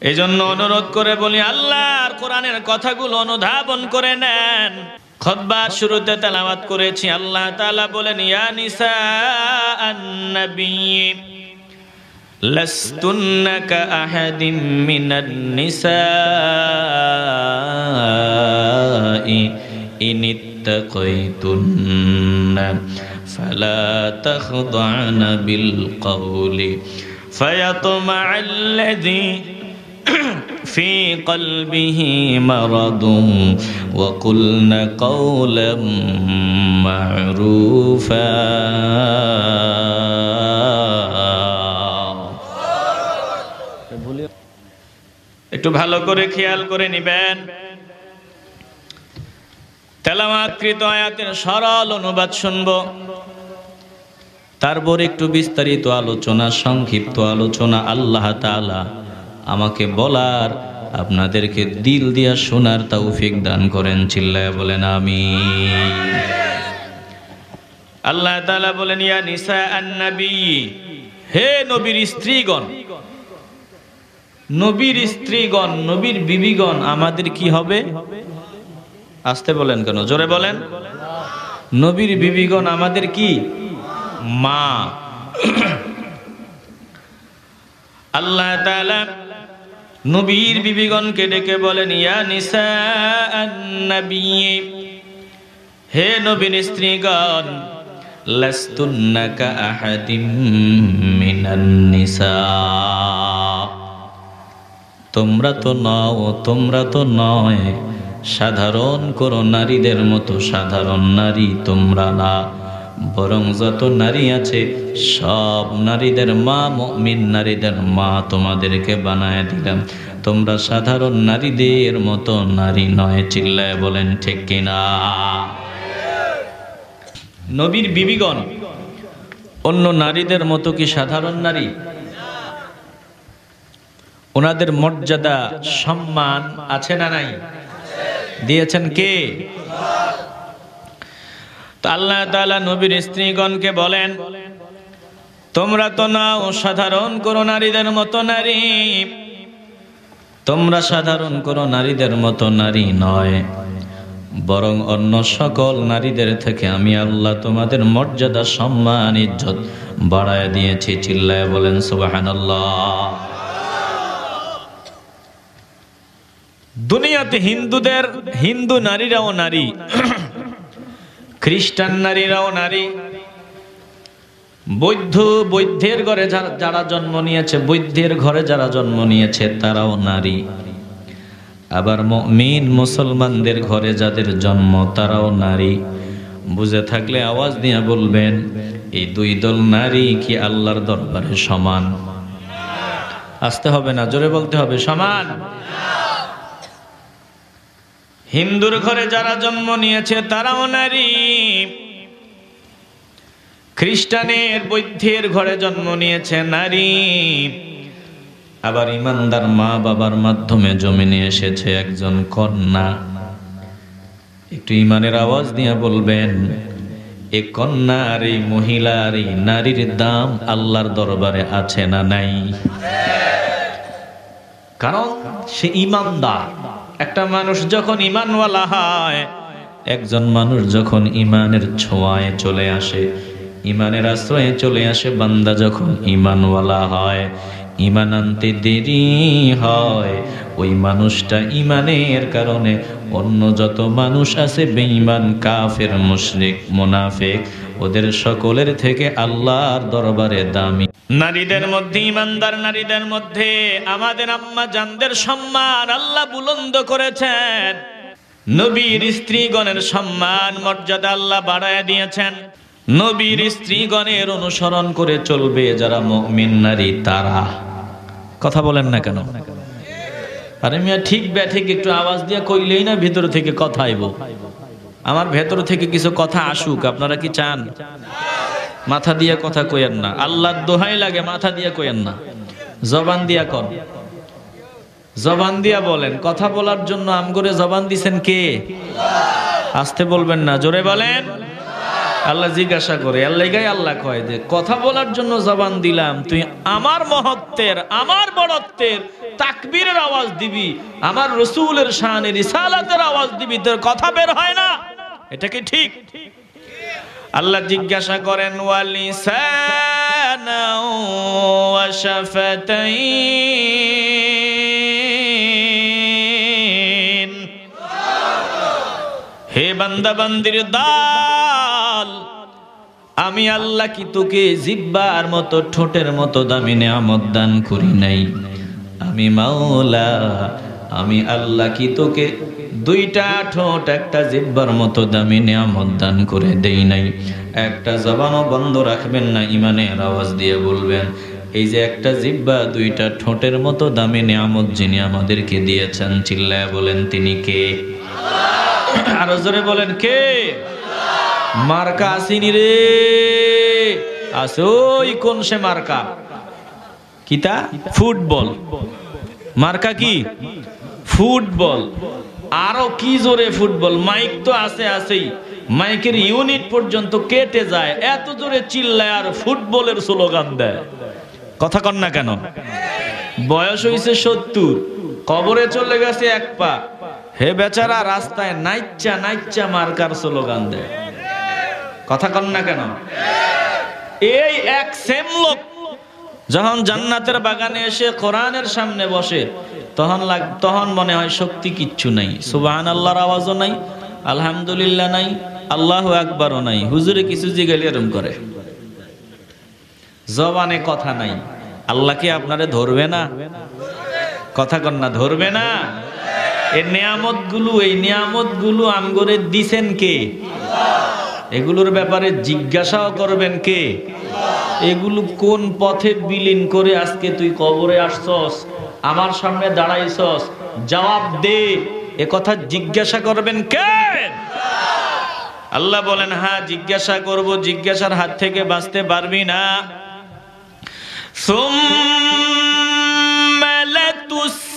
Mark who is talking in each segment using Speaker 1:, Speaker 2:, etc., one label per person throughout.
Speaker 1: এজন্য অনুরোধ করে বলি, আল্লাহর কোরআনের কথাগুলো অনুধাবন করে নেন। খুতবার শুরুতে তেলাওয়াত করেছি, আল্লাহ তাআলা বলেন, ইয়া নিসা আন-নবী লাস্তুন্না কাআহাদিম মিনান নিসাই ইনিত্তাকাইতুন্না ফালা তাখদা'না বিল কওলি ফায়াতমা'আল্লাযী في قلبه مرض وقلن قولا معروفا একটু ভালো করে খেয়াল করে নিবেন। তেলাওয়াতকৃত আয়াতের সরল অনুবাদ শুনবো, তারপর একটু বিস্তারিত আলোচনা, সংক্ষিপ্ত আলোচনা আল্লাহ তাআলা আমাকে বলার, আপনাদেরকে দিল দিয়া শোনার তৌফিক দান করেন। চিল্লায়া বলেন আমিন। আল্লাহ তাআলা বলেন, ইয়া নিসা আন-নবী, হে নবীর স্ত্রীগণ, নবীর স্ত্রীগণ, নবীর বিবিগণ আমাদের কি হবে? আসতে বলেন কেন, জোরে বলেন। নবীর বিবিগণ আমাদের কি? মা। আল্লাহ তাআলা নবীর বিবিগণকে ডেকে বলেন, ইয়া নিসা আন-নবী, হে নবীর স্ত্রীগণ, লাস্তুন্না কাআহাদিম মিনান নিসা, তোমরা তো নয় সাধারণ কোন নারীদের মতো সাধারণ নারী তোমরা না, বরং যত নারী আছে সব নারীদের মা, মুমিন নারীদের মা তোমাদেরকে বানায় দিলাম। তোমরা সাধারণ নারীদের মতো নারী নয়। চিল্লায় বলেন ঠিক কিনা? নবীর বিবিগণ অন্য নারীদের মতো কি সাধারণ নারী? ওনাদের মর্যাদা, সম্মান আছে না নাই? দিয়েছেন কে? আল্লাহ তাআলা নবীর স্ত্রীগণকে বলেন, তোমরা তো নাও সাধারণ কোন নারীদের মতো নারী, তোমরা সাধারণ কোন নারীদের মতো নারী নয়, বরং অন্য সকল নারীদের থেকে আমি আল্লাহ তোমাদের মর্যাদা, সম্মান, ইজ্জত বাড়ায় দিয়েছি। চিল্লায় বলেন সুবহানাল্লাহ। দুনিয়াতে হিন্দু নারীরাও নারী, খ্রিস্টান নারীরাও নারী, বৌদ্ধের ঘরে যারা জন্ম নিয়েছে, বৌদ্ধের ঘরে যারা জন্ম নিয়েছে তারাও নারী। আবার মুমিন মুসলমানদের ঘরে যাদের জন্ম তারাও নারী। বুঝে থাকলে আওয়াজ দিয়ে বলবেন, এই দুই দল নারী কি আল্লাহর দরবারে সমান? আসতে হবে না, জোরে বলতে হবে, সমান। হিন্দুর ঘরে যারা জন্ম নিয়েছে তারাও নারী, খ্রিস্টানের, বৌদ্ধের ঘরে জন্ম নিয়েছে নারী। আবার ইমানদার মা বাবার মাধ্যমে জমিনে এসেছে একজন কন্যা। একটু ইমানের আওয়াজ দিয়ে বলবেন, এই কন্যার, এই মহিলার, এই নারীর দাম আল্লাহর দরবারে আছে না নাই? কারণ সে ইমানদার। একটা মানুষ যখন ইমানওয়ালা হয়, একজন মানুষ যখন ইমানের ছোঁয়ায় চলে আসে, ইমানের আশ্রয়ে চলে আসে, বান্দা যখন ইমানওয়ালা হয়, ইমান আনতে দেরি হয়, ওই মানুষটা ইমানের কারণে অন্য যত মানুষ আছে বেঈমান, কাফের, মুশরিক, মুনাফিক, ওদের সকলের থেকে আল্লাহর দরবারে দামি। নারীদের মধ্যে, ইমানদার নারীদের মধ্যে আমাদের আম্মা জানদের সম্মান আল্লাহ বুলন্দ করেছেন। নবীর স্ত্রীগণের সম্মান, মর্যাদা আল্লাহ বাড়ায় দিয়েছেন। নবীর স্ত্রীগণের অনুসরণ করে চলবে যারা মুমিন নারী তারা। কথা বলেন না কেন? আরে মিয়া, ঠিক ব্যাঠিক একটু আওয়াজ দিয়ে কইলেই না ভিতর থেকে কথা আইব। আমার ভেতর থেকে কিছু কথা আসুক, আপনারা কি চান? মাথা দিয়ে কথা কইেন না, আল্লাহর দোহাই লাগে, মাথা দিয়ে কইেন না, জবান দিয়া কন, জবান দিয়া বলেন। কথা বলার জন্য আমগরে জবান দিছেন কে? আসতে বলবেন না, জোরে বলেন। আল্লাহ জিজ্ঞাসা করে, আল্লাহ গায়ে আল্লাহ কয় যে কথা বলার জন্য জবান দিলাম, তুই আমার মহত্বের, আমার বড়ত্বের তাকবীরের আওয়াজ দিবি, আমার রাসূলের শানে রিসালাতের আওয়াজ দিবি, তোর কথা বের হয় না, এটা কি ঠিক? আল্লাহ জিজ্ঞাসা করেন ওয়ালিসানা ওয়া শাফাতাইন, হে বান্দা বান্দির দল, আমি আল্লাহ কি তোকে জিহ্বার মতো, ঠোঁটের মতো দামি নেয়ামত দান করি নাই? আমি মাওলা, আমি আল্লাহ কি তোকে দুইটা ঠোঁট, একটা জিহ্বার মতো দামি নেয়ামত দান করে দেই নাই? একটা জবানও বন্ধ রাখবেন না, ইমানের আওয়াজ দিয়ে বলবেন, এই যে একটা জিহ্বা, দুইটা ঠোঁটের মতো দামি নেয়ামত যিনি আমাদেরকে দিয়েছেন, চিল্লায় বলেন তিনি কে? আরো জোরে বলেন কে? মার্কা আসিনি রে, আছে ওই কোন সে মার্কা, কিতা? ফুটবল মার্কা, কি ফুটবল? আরো কি জোরে ফুটবল, মাইক তো আছে আছেই, মাইকের ইউনিট পর্যন্ত কেটে যায়, এত জোরে চিল্লায় আর ফুটবলের স্লোগান দেয়। কথা কন না কেন? বয়স হইছে 70, কবরে চলে গেছে এক পা, হে বেচারা রাস্তায় নাইচ্চা নাইচ্চা মার্কার স্লোগান দেয়। কথা কন না কেন? এই এক সেম লোক যখন জান্নাতের বাগানে এসে কোরআনের সামনে বসে, তখন মনে হয় শক্তি কিচ্ছু নাই, সুবহানাল্লাহর আওয়াজও নাই, আলহামদুলিল্লাহ নাই, আল্লাহু আকবারও নাই, হুজুরে কিছু জিগাইলে এরকম করে, জবানে কথা নাই। আল্লাহ কি আপনারে ধরবে না? কথা কন না, ধরবে না? এই নিয়ামতগুলো আমগরে দিছেন কে? এগুলোর ব্যাপারে জিজ্ঞাসাও করবেন কে? এগুলো কোন পথে বিলীন করে আজকে তুই কবরে আসছস, আমার সামনে দাঁড়াইছস, জবাব দে, এ কথা জিজ্ঞাসা করবেন কে? আল্লাহ বলেন, হ্যাঁ জিজ্ঞাসা করব, জিজ্ঞাসার হাত থেকে বাঁচতে পারবি না। সুম্মা লাতুসআলুন্না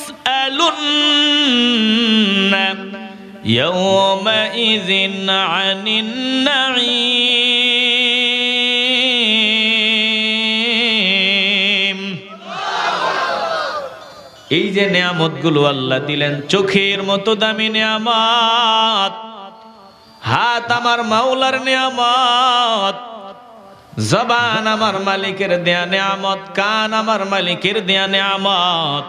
Speaker 1: ইয়াওমাইযিন আনিন নাঈম। এই যে নেয়ামতগুলো আল্লাহ দিলেন, চোখের মতো দামি নেয়ামত, হাত আমার মাওলার নেয়ামত, জবান আমার মালিকের দেয়া নেয়ামত, কান আমার মালিকের দেয়া নেয়ামত।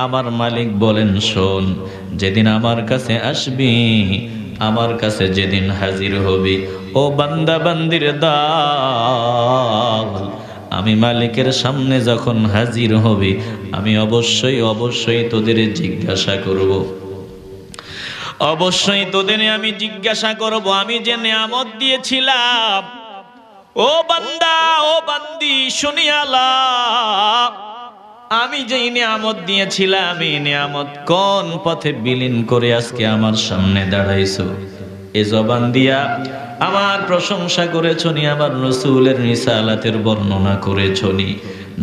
Speaker 1: আমার মালিক বলেন, শোন, যেদিন আমার কাছে আসবি, আমার কাছে যেদিন হাজির হবি, ও বান্দা বান্দির দল, আমি মালিকের সামনে যখন হাজির হবি, আমি অবশ্যই তোদের জিজ্ঞাসা করব, অবশ্যই তোদের আমি জিজ্ঞাসা করব, আমি যে নেয়ামত দিয়েছিলাম, ও বান্দা ও বান্দি শুনিয়ালা, আমি যেই নিয়ামত দিয়েছিলাম, এই নিয়ামত কোন পথে বিলীন করে আজকে আমার সামনে দাঁড়াইছো? এ জবান দিয়া আমার প্রশংসা করেছো নি, আমার রাসূলের রিসালাতের বর্ণনা করেছো নি,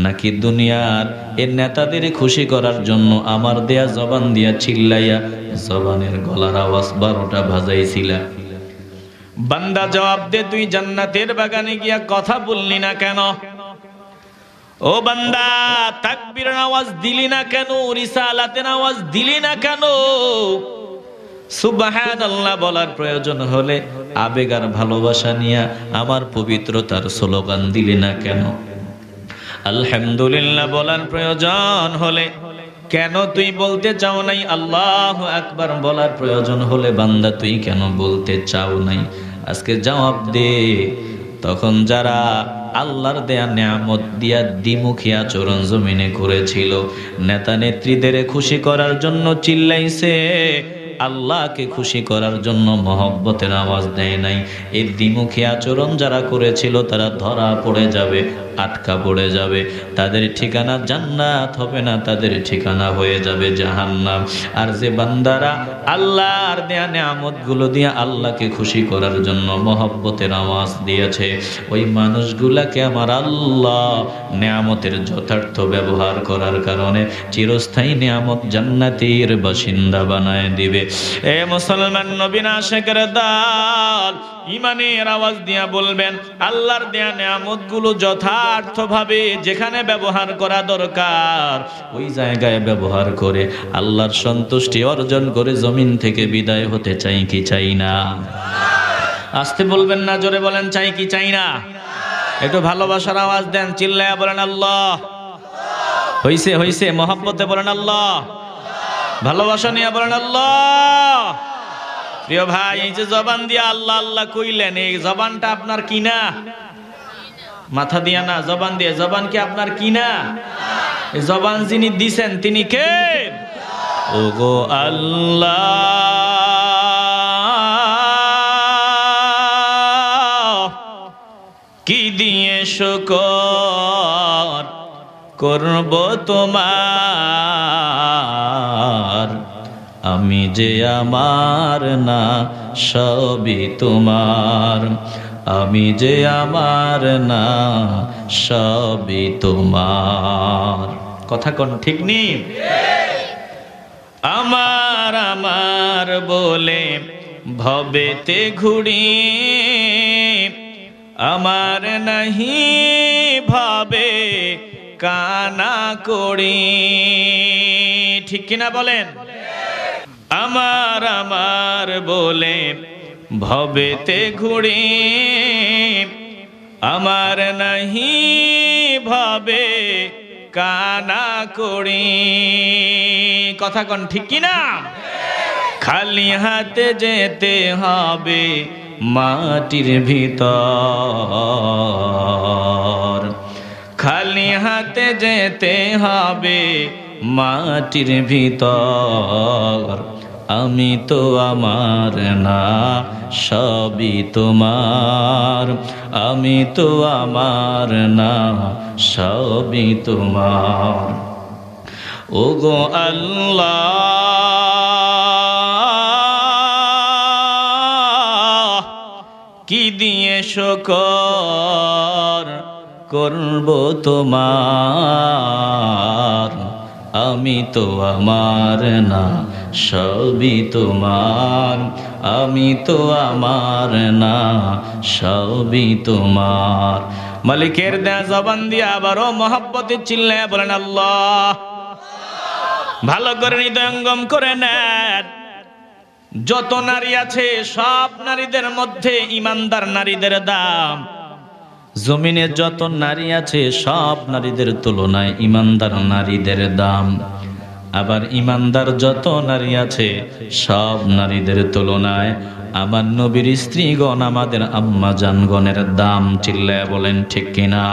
Speaker 1: নাকি দুনিয়ার এর নেতাদের খুশি করার জন্য আমার দেয়া জবান দিয়া চিল্লাইয়া জবানের গলার আওয়াজ 12টা বাজাইছিলা? বান্দা জবাব দে, তুই জান্নাতের বাগানে গিয়া কথা বললি না কেন? ও বান্দা, তাকবীরের আওয়াজ দিলি না কেন? রিসালাতের আওয়াজ দিলি না কেন? সুবহানাল্লাহ বলার প্রয়োজন হলে আবেগ আর ভালোবাসা নিয়ে আমার পবিত্রতার স্লোগান দিলি না কেন? আলহামদুলিল্লাহ বলার প্রয়োজন হলে কেন তুই বলতে চাও নাই? আল্লাহু আকবার বলার প্রয়োজন হলে বান্দা তুই কেন বলতে চাও নাই? আজকে জবাব দে। তখন যারা আল্লাহর দেয়া নিয়ামত দিয়া দ্বিমুখী আচরণ জমিনে করেছিল, নেতা নেত্রীদের খুশি করার জন্য চিল্লাইছে, আল্লাহকে খুশি করার জন্য মহব্বতের আওয়াজ দেয় নাই, এই দ্বিমুখী আচরণ যারা করেছিল তারা ধরা পড়ে যাবে, আটকা পড়ে যাবে, তাদের ঠিকানা জান্নাত হবে না, তাদের ঠিকানা হয়ে যাবে জাহান্নাম। আর যে বান্দারা আল্লাহর দেয়া নিয়ামতগুলো দিয়ে আল্লাহকে খুশি করার জন্য মহব্বতের আওয়াজ দিয়েছে, ওই মানুষগুলাকে আমার আল্লাহ নিয়ামতের যথার্থ ব্যবহার করার কারণে চিরস্থায়ী নিয়ামত জান্নাতের বাসিন্দা বানায় দিবে। এ মুসলমান নবীন আশিকের দল, ইমানের আওয়াজ দিয়া বলবেন, আল্লাহর দেয়া নিয়ামতগুলো যথার্থভাবে যেখানে ব্যবহার করা দরকার ওই জায়গায় ব্যবহার করে আল্লাহর সন্তুষ্টি অর্জন করে জমিন থেকে বিদায় হতে চাই কি চাই না? আসতে বলবেন না, জোরে বলেন চাই কি চাই না? একটু ভালোবাসার আওয়াজ দেন, চিল্লায়া বলেন আল্লাহ। হইছে হইছে, মহব্বতে বলেন আল্লাহ, ভালোবাসা নিয়ে বলেন আল্লাহ। প্রিয় ভাই, এই যে জবান দিয়ে আল্লাহ আল্লাহ কইলেন, এই জবানটা আপনার কিনা? মাথা দিয়া না, জবান দিয়ে। জবান কি আপনার কিনা? এই জবান যিনি দিছেন তিনি কে? ওগো আল্লাহ, কি দিয়ে শুকর করব তোমার, আমি যে আমার না সবই তোমার, আমি যে আমার না সবই তোমার। কথা কোন ঠিক নেই? আমার আমার বলে ভবেতে ঘুরি, আমার নাহি ভাবে কানা করি। ঠিক কিনা বলেন? আমার আমার বলে ভবেতে ঘুরি, আমার নাহি ভাবে কানা করি। কথা কোন ঠিক কিনা? খালি হাতে যেতে হবে মাটির ভিতর, খালি হাতে যেতে হবে মাটির ভিতর, আমি তো আমার না সবই তোমার, আমি তো আমার না সবই তোমার। ওগো আল্লাহ, কি দিয়ে শুকর করব তোমার, আমি তো আমার না সবই তোমার, আমি তো আমার না সবই তোমার। মালিকের দেয়া জবান দিয়ে আবারও মহব্বতে চিল্লায় বলেন আল্লাহ। ভালো করে হৃদয়ঙ্গম করে নেন, যত নারী আছে সব নারীদের মধ্যে ইমানদার নারীদের দাম, জমিনে যত নারী আছে সব নারীদের তুলনায় ইমানদার নারীদের দাম। আবার ইমানদার যত নারী আছে সব নারীদের তুলনায় আমার নবীর স্ত্রীগণ, আমাদের আম্মা জানগণের দাম। চিল্লায় বলেন ঠিক কিনা?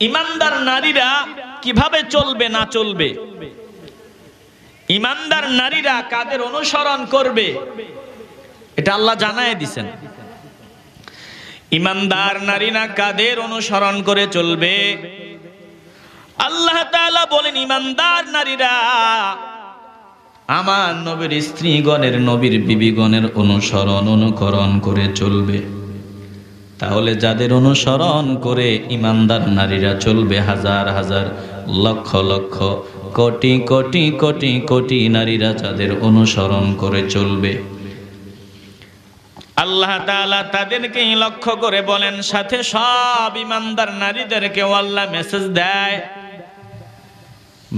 Speaker 1: ইমানদার নারীরা কিভাবে চলবে না চলবে, ইমানদার নারীরা কাদের অনুসরণ করবে, এটা আল্লাহ জানায় দিছেন। ইমানদার নারীরা কাদের অনুসরণ করে চলবে? আল্লাহ তাআলা বলেন, ইমানদার নারীরা আমার নবীর স্ত্রীগণের, নবীর বিবিগণের অনুকরণ করে চলবে। তাহলে যাদের অনুসরণ করে ইমানদার নারীরা চলবে, হাজার হাজার লক্ষ লক্ষ কোটি কোটি কোটি কোটি নারীরা যাদের অনুসরণ করে চলবে, আল্লাহ তাআলা তাদেরকে লক্ষ্য করে বলেন, সাথে সব ইমানদার নারীদেরকে আল্লাহ মেসেজ দেয়।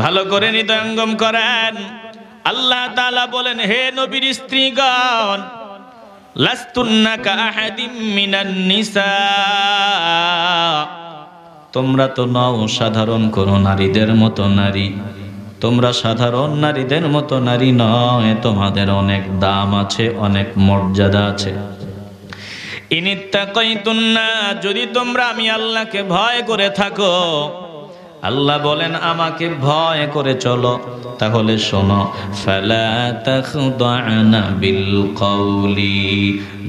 Speaker 1: ভালো করে হৃদয়ঙ্গম করেন। আল্লাহ তাআলা বলেন, হে নবীর স্ত্রীগণ, লাস্তুন্না কাআহাদিম মিনান নিসা, তোমরা তো নও সাধারণ কোন নারীদের মতো নারী, তোমরা সাধারণ নারীদের মতো নারী নয়, তোমাদের অনেক দাম আছে, অনেক মর্যাদা আছে। ইনিত্তাকাইতুন্না, যদি তোমরা আমি আল্লাহকে ভয় করে থাকো, আল্লাহ বলেন আমাকে ভয় করে চলো, তাহলে শোনো, ফালা তাখদা'না বিল কওলি,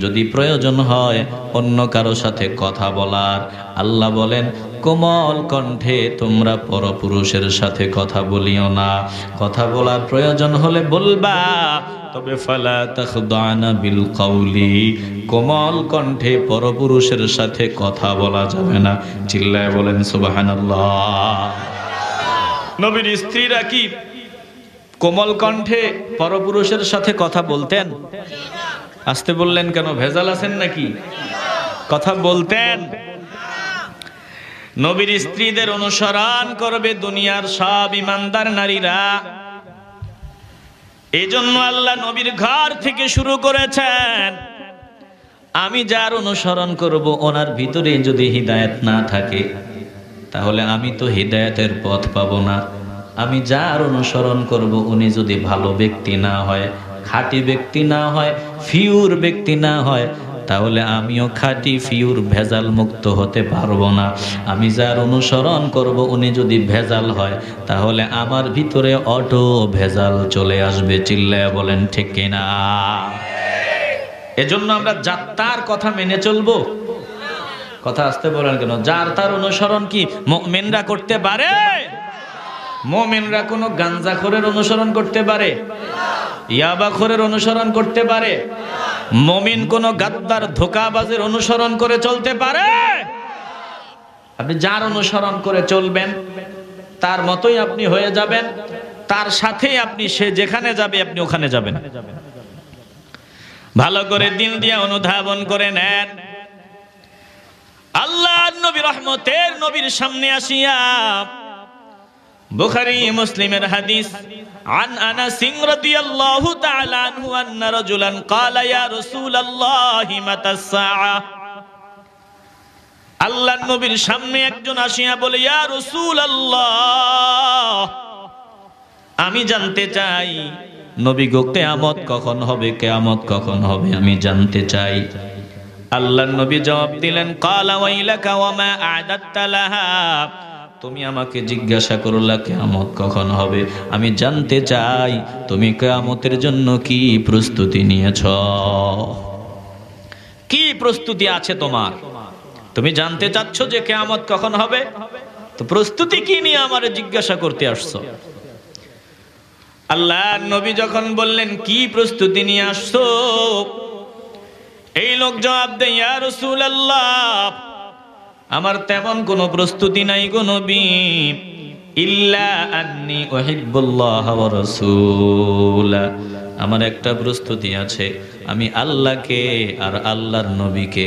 Speaker 1: যদি প্রয়োজন হয় অন্য কারো সাথে কথা বলার, আল্লাহ বলেন কোমল কণ্ঠে তোমরা পরপুরুষের সাথে কথা বলিও না। কথা বলার প্রয়োজন হলে বলবা, তবে ফালা তাখদা'না বিল কওলি, কোমল কণ্ঠে পরপুরুষের সাথে কথা বলা যাবে না। চিল্লায় বলেন সুবহানাল্লাহ। নবীর স্ত্রীরা কি কোমল কণ্ঠে পরপুরুষের সাথে কথা বলতেন? আসতে বললেন কেন? ভেজাল আছেন নাকি? কথা বলতেন। নবীর স্ত্রীদের অনুসরণ করবে দুনিয়ার সব ইমানদার নারীরা। এই জন্য আল্লাহ নবীর ঘর থেকে শুরু করেছেন, আমি যার অনুসরণ করব ওনার ভিতরে যদি হিদায়াত না থাকে তাহলে আমি তো হিদায়াতের পথ পাবো না। আমি যার অনুসরণ করব উনি যদি ভালো ব্যক্তি না হয়, খাঁটি ব্যক্তি না হয়, ফিউর ব্যক্তি না হয়, তাহলে আমিও খাঁটি ফিউর ভেজাল মুক্ত হতে পারবো না। আমি যার অনুসরণ করব উনি যদি ভেজাল হয় তাহলে আমার ভিতরে অটো ভেজাল চলে আসবে। চিল্লায়া বলেন ঠিক কিনা? এজন্য আমরা যার কথা মেনে চলবো। কথা আসতে বলেন কেন? যার তার অনুসরণ কি মুমিনরা করতে পারে? মুমিনরা কোনো গাঞ্জাখোরের অনুসরণ করতে পারে? ইয়াবাখোরের অনুসরণ করতে পারে? মুমিন কোন গাদ্দার ধোঁকাবাজের অনুসরণ করে চলতে পারে? আপনি যার অনুসরণ করে চলবেন তার মতোই আপনি হয়ে যাবেন, তার সাথেই আপনি, সে যেখানে যাবে আপনি ওখানে যাবেন। ভালো করে দিল দিয়ে অনুধাবন করে নেন। আল্লাহ নবী রহমতের নবীর সামনে আসিয়া বুখারী মুসলিমের হাদিস, আন আনাস রাদিয়াল্লাহু তাআলা আনহু আন্না রাজুলান ক্বালা ইয়া রাসূলুল্লাহি মাতাস সাআ। আল্লাহর নবীর সামনে একজন আসিয়া বলে, ইয়া রাসূলুল্লাহ, আমি জানতে চাই নবী গো কিয়ামত কখন হবে, কিয়ামত কখন হবে আমি জানতে চাই। আল্লাহর নবী জবাব দিলেন, ক্বালা ওয়াইলাকা ওয়া মা আ'দাদতা লাহা, তুমি আমাকে জিজ্ঞাসা করলা কিয়ামত কখন হবে, আমি জানতে চাই তুমি কিয়ামতের জন্য কি প্রস্তুতি নিয়েছো, কি প্রস্তুতি আছে তোমার? তুমি জানতে চাচ্ছ যে কিয়ামত কখন হবে, তো প্রস্তুতি কি নিয়ে আমারে জিজ্ঞাসা করতে আসছো? আল্লাহর নবী যখন বললেন কি প্রস্তুতি নিয়ে আসছো, এই লোক জবাব দেয়, ইয়া রাসূলুল্লাহ, আমার তেমন কোনো প্রস্তুতি নাই গো নবী, ইল্লা আন্নী উহিব্বুল্লাহ ওয়া রাসূলা, আমার একটা প্রস্তুতি আছে, আমি আল্লাহকে আর আল্লাহর নবীকে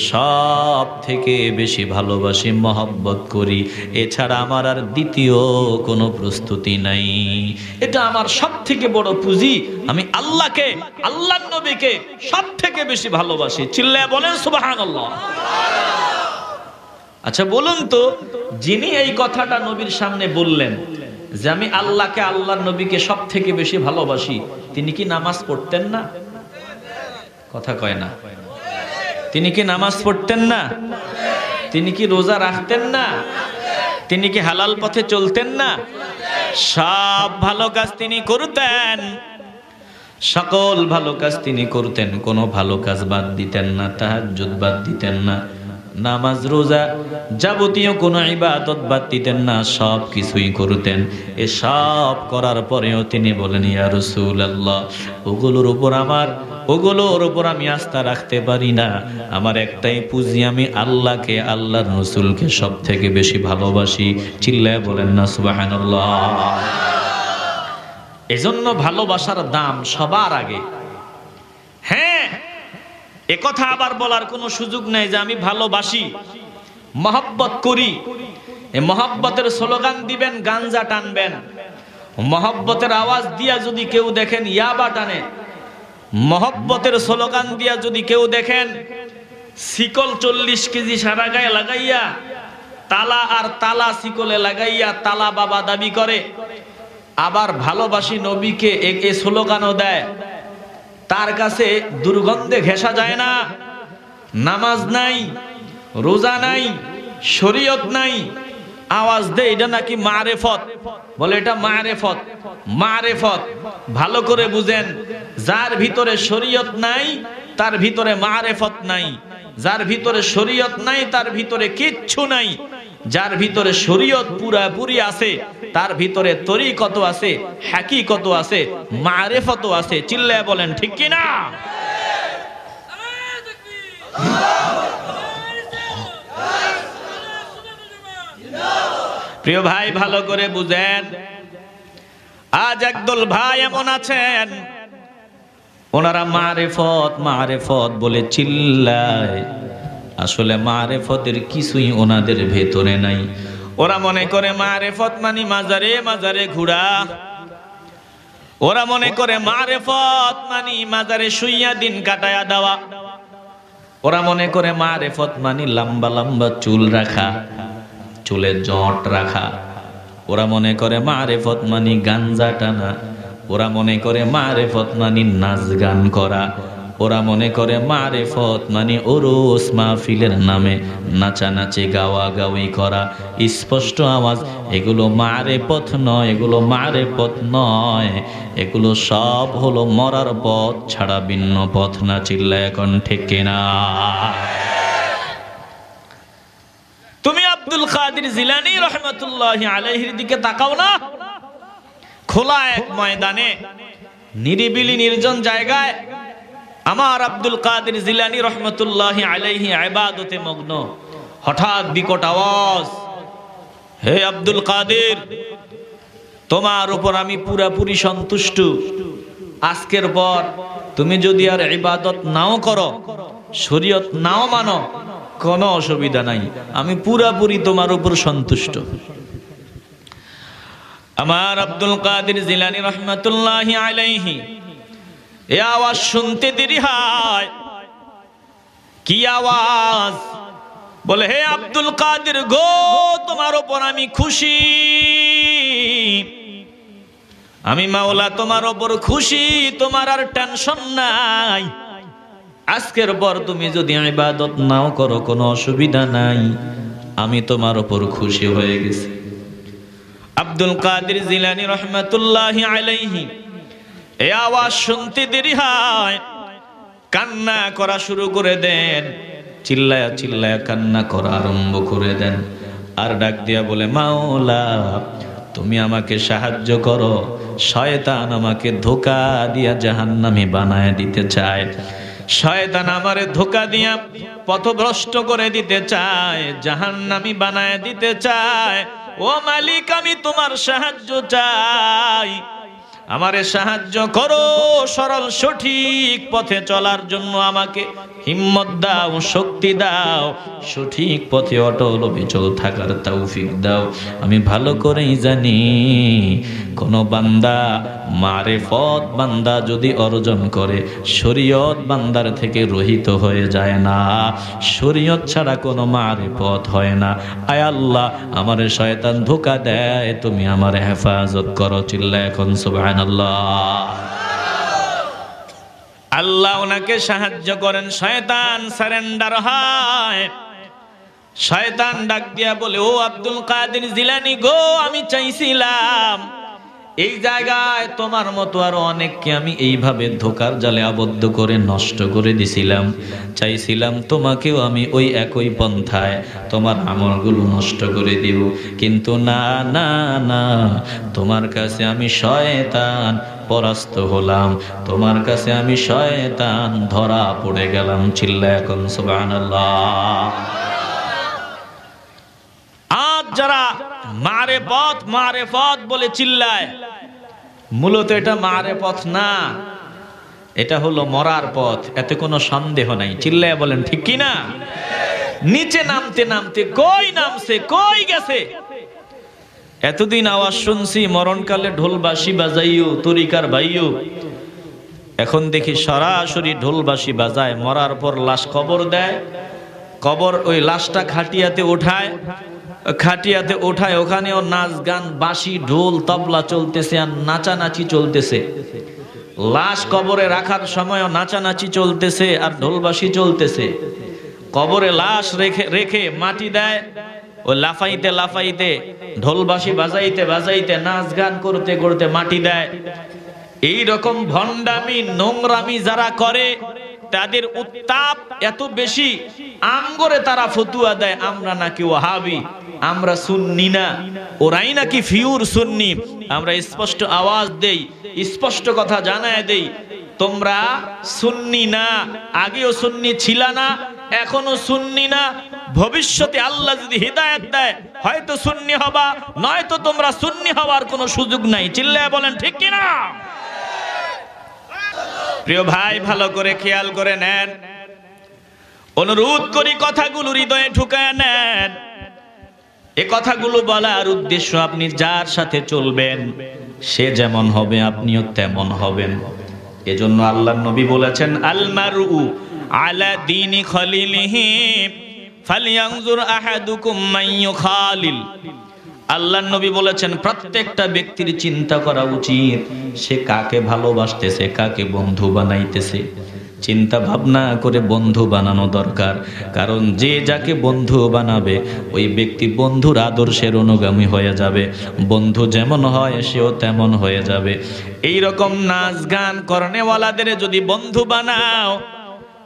Speaker 1: সব থেকে বেশি ভালোবাসি, মহব্বত করি, এছাড়া আমার আর দ্বিতীয় কোনো প্রস্তুতি নাই। এটা আমার সব থেকে বড় পুঁজি, আমি আল্লাহকে, আল্লাহর নবীকে সব থেকে বেশি ভালোবাসি। চিল্লায়া বলেন সুবহানাল্লাহ। আচ্ছা বলুন তো, যিনি এই কথাটা নবীর সামনে বললেন যে আমি আল্লাহকে, আল্লাহর নবীকে সব থেকে বেশি ভালোবাসি, তিনি কি নামাজ পড়তেন না? কথা কয় না। তিনি কি নামাজ পড়তেন না? তিনি কি রোজা রাখতেন না? তিনি কি হালাল পথে চলতেন না? সব ভালো কাজ তিনি করতেন, সকল ভালো কাজ তিনি করতেন, কোনো ভালো কাজ বাদ দিতেন না, তাহাজ্জুদ বাদ দিতেন না, নামাজ রোজা যাবতীয় কোনো ইবাদত বাদ দিতেন না, সব কিছুই করতেন। এ সব করার পরেও তিনি বলেন, ইয়া রাসূলুল্লাহ, ওগুলোর উপর আমি আস্থা রাখতে পারি না, আমার একটাই পুঁজি, আমি আল্লাহকে, আল্লাহর রাসূলকে সব থেকে বেশি ভালোবাসি। চিল্লায় বলেন না সুবহানাল্লাহ। এজন্য ভালোবাসার দাম সবার আগে। হ্যাঁ, একথা আবার বলার কোনো সুযোগ নেই যে আমি ভালোবাসি, মহব্বত করি, এই মহব্বতের স্লোগান দিবেন, গাঞ্জা টানবেন, মহব্বতের আওয়াজ দিয়া যদি কেউ দেখেন ইয়াবা টানে, মহব্বতের স্লোগান দিয়া যদি কেউ দেখেন শিকল 40 কেজি সারা গায়ে লাগাইয়া, তালা আর তালা শিকলে লাগাইয়া তালা বাবা দাবি করে, আবার ভালোবাসি নবীকে এই স্লোগানও দেয়, তার কাছে দুর্গন্ধে ঘেঁষা যায় না, নামাজ নাই, রোজা নাই, শরীয়ত নাই, আওয়াজ দেয় এটা নাকি মারেফত, বলে এটা মারেফত। মারেফত ভালো করে বুঝেন, যার ভিতরে শরীয়ত নাই তার ভিতরে মারেফত নাই, যার ভিতরে শরীয়ত নাই তার ভিতরে কিচ্ছু নাই। যার ভিতরে শরীয়ত পুরাপুরি আছে তার ভিতরে তরিকত আছে, হাকিকত আছে, মারেফত আছে। চিল্লায় বলেন ঠিক কি না? প্রিয় ভাই ভালো করে বুঝেন, আজ একদল ভাই এমন আছেন ওনারা মারেফত মারেফত বলে চিল্লায়, আসলে মারেফতের কিছুই ওনাদের ভেতরে নাই। ওরা মনে করে মারেফত মানে মাজারে মাজারে ঘোরা, ওরা মনে করে মারেফত মানে মাজারে শুইয়া দিন কাটায়া দেওয়া, ওরা মনে করে মারেফত মানে লম্বা লম্বা চুল রাখা, চুলে জট রাখা, ওরা মনে করে মারেফত মানে গাঞ্জা টানা, ওরা মনে করে মারেফত মানে নাচ গান করা, ওরা মনে করে মারেফত মানে ওরস মাহফিলের নামে নাচানাচি গাওয়া গাওয়ি করা। স্পষ্ট আওয়াজ, এগুলো মারেফত নয়, এগুলো মারেফত নয়, এগুলো সব হলো মরার পথ ছাড়া ভিন্ন পথ না। চিল্লায় এখন ঠিক কিনা? তুমি আব্দুল কাদের জিলানী রহমাতুল্লাহি আলাইহির দিকে তাকাও না, খোলা এক ময়দানে নিরিবিলি নির্জন জায়গায় আমার আব্দুল কাদের জিলানী রহমাতুল্লাহি আলাইহি ইবাদতে মগ্ন। হঠাৎ বিকট আওয়াজ, হে আব্দুল কাদের, তোমার উপর আমি পুরাপুরি সন্তুষ্ট, আজকের পর তুমি যদি আর ইবাদত নাও করো, শরীয়ত নাও মানো, কোনো অসুবিধা নাই, আমি পুরাপুরি তোমার উপর সন্তুষ্ট। আমার আব্দুল কাদের জিলানী রহমাতুল্লাহি আলাইহি এই আওয়াজ শুনতে দেরি হয়। কি আওয়াজ? বলে, হে আব্দুল কাদের গো, তোমার উপর আমি খুশি, আমি মাওলা তোমার উপর খুশি, তোমার আর টেনশন নাই, আজকের পর তুমি যদি ইবাদত নাও করো কোনো অসুবিধা নাই, আমি তোমার উপর খুশি হয়ে গেছি। আব্দুল কাদের জিলানী রহমাতুল্লাহি আলাইহি এই আওয়াজ শুনতে দেরি হয়, কান্না করা শুরু করে দেন, চিল্লায়া চিল্লায়া কান্না করা আরম্ভ করে দেন। আর ডাক দিয়া বলে, মাওলা তুমি আমাকে সাহায্য করো, শয়তান আমাকে ধোঁকা দিয়া জাহান্নামী বানায় দিতে চায়, শয়তান আমারে ধোঁকা দিয়া পথভ্রষ্ট করে দিতে চায়, জাহান্নামী বানায় দিতে চায়। ও মালিক, আমি তোমার সাহায্য চাই, আমারে সাহায্য করো, সরল সঠিক পথে চলার জন্য আমাকে হিম্মত দাও, শক্তি দাও, সঠিক পথে অটল অবিচল থাকার তৌফিক দাও। আমি ভালো করেই জানি কোন বান্দা মারেফত বান্দা যদি অর্জন করে, শরীয়ত বান্দার থেকে রহিত হয়ে যায় না, শরীয়ত ছাড়া কোনো মারেফত হয় না। আয় আল্লাহ, আমারে শয়তান ধোঁকা দেয়, তুমি আমারে হেফাজত করো। চিল্লায় এখন সুবহানাল্লাহ। আল্লাহ ওনাকে সাহায্য করেন, শয়তান সারেন্ডার হয়। শয়তান ডাক দিয়া বলে, ও আব্দুল কাদের জিলানী গো, আমি চাইছিলাম এই জায়গায় তোমার মতো আরো অনেককে আমি এইভাবে ধোঁকার জালে আবদ্ধ করে নষ্ট করে দিছিলাম, চাইছিলাম তোমাকেও আমি ওই একই পন্থায় তোমার আমলগুলো নষ্ট করে দিব, কিন্তু না না না, তোমার কাছে আমি শয়তান পরাস্ত হলাম, তোমার কাছে আমি শয়তান ধরা পড়ে গেলাম। চিল্লায় এখন সুবহানাল্লাহ। আজ যারা মারেফত মারেফত বলে চিল্লায়, মূলত এটা মারেফত না, এটা হলো মরার পথ, এতে কোনো সন্দেহ নাই। চিল্লায় বলেন ঠিক কি না? নিচে নামতে নামতে কই নামছে, কই গেছে। এতদিন আওয়াজ শুনছি মরণকালে ঢোল বাঁশি বাজাইও, তরিকার ভাইও, এখন দেখি সরাসরি ঢোল বাঁশি বাজায়, মরার পর লাশ কবর দেয়, কবর ওই লাশটা খাটিয়াতে ওঠায়, খাটিয়াতে ওঠায়, ওখানেও নাচ গান বাঁশি ঢোল তবলা চলতেছে আর নাচানাচি চলতেছে। লাশ কবরে রাখার সময়ও নাচানাচি চলতেছে আর ঢোল বাঁশি চলতেছে। কবরে লাশ রেখে রেখে মাটি দেয়, ও লাফাইতে লাফাইতে ঢোলবাঁশি বাজাইতে বাজাইতে নাচ গান করতে করতে মাটি দেয়। এই রকম ভণ্ডামি নোংরামি যারা করে তাদের উত্তাপ এত বেশি, আমগরে তারা ফতুয়া দেয় আমরা নাকি ওয়াহাবি, আমরা সুন্নি না, ওরাই নাকি ফিউর সুন্নি। আমরা স্পষ্ট আওয়াজ দেই, স্পষ্ট কথা জানায় দেই, তোমরা সুন্নি না, আগেও সুন্নি ছিল না, এখনো সুন্নি না, ভবিষ্যতে আল্লাহ যদি হিদায়াত দেয় হয়তো সুন্নি হবা, নয়তো তোমরা সুন্নি হওয়ার কোনো সুযোগ নাই। চিল্লায় বলেন ঠিক কিনা? প্রিয় ভাই, ভালো করে খেয়াল করে নেন, অনুরোধ করি কথাগুলো হৃদয়ে ঢুকায় নেন। এই কথাগুলো বলার উদ্দেশ্য, আপনি যার সাথে চলবেন সে যেমন হবে আপনিও তেমন হবেন। এজন্য আল্লাহর নবী বলেছেন, আল মারউ আলা দীনি খলিলিহি ফালইয়ানজুর আহাদুকুম মান ইউখালিল। আল্লাহর নবী বলেছেন, প্রত্যেকটা ব্যক্তির চিন্তা করা উচিত সে কাকে ভালোবাসতেছে, কাকে বন্ধু বানাইতেছে। চিন্তা ভাবনা করে বন্ধু বানানো দরকার, কারণ যে যাকে বন্ধু বানাবে ওই ব্যক্তি বন্ধুর আদর্শের অনুগামী হয়ে যাবে। বন্ধু যেমন হয় সেও তেমন হয়ে যাবে। এই রকম নাচ গান করনেওয়ালাদের যদি বন্ধু বানাও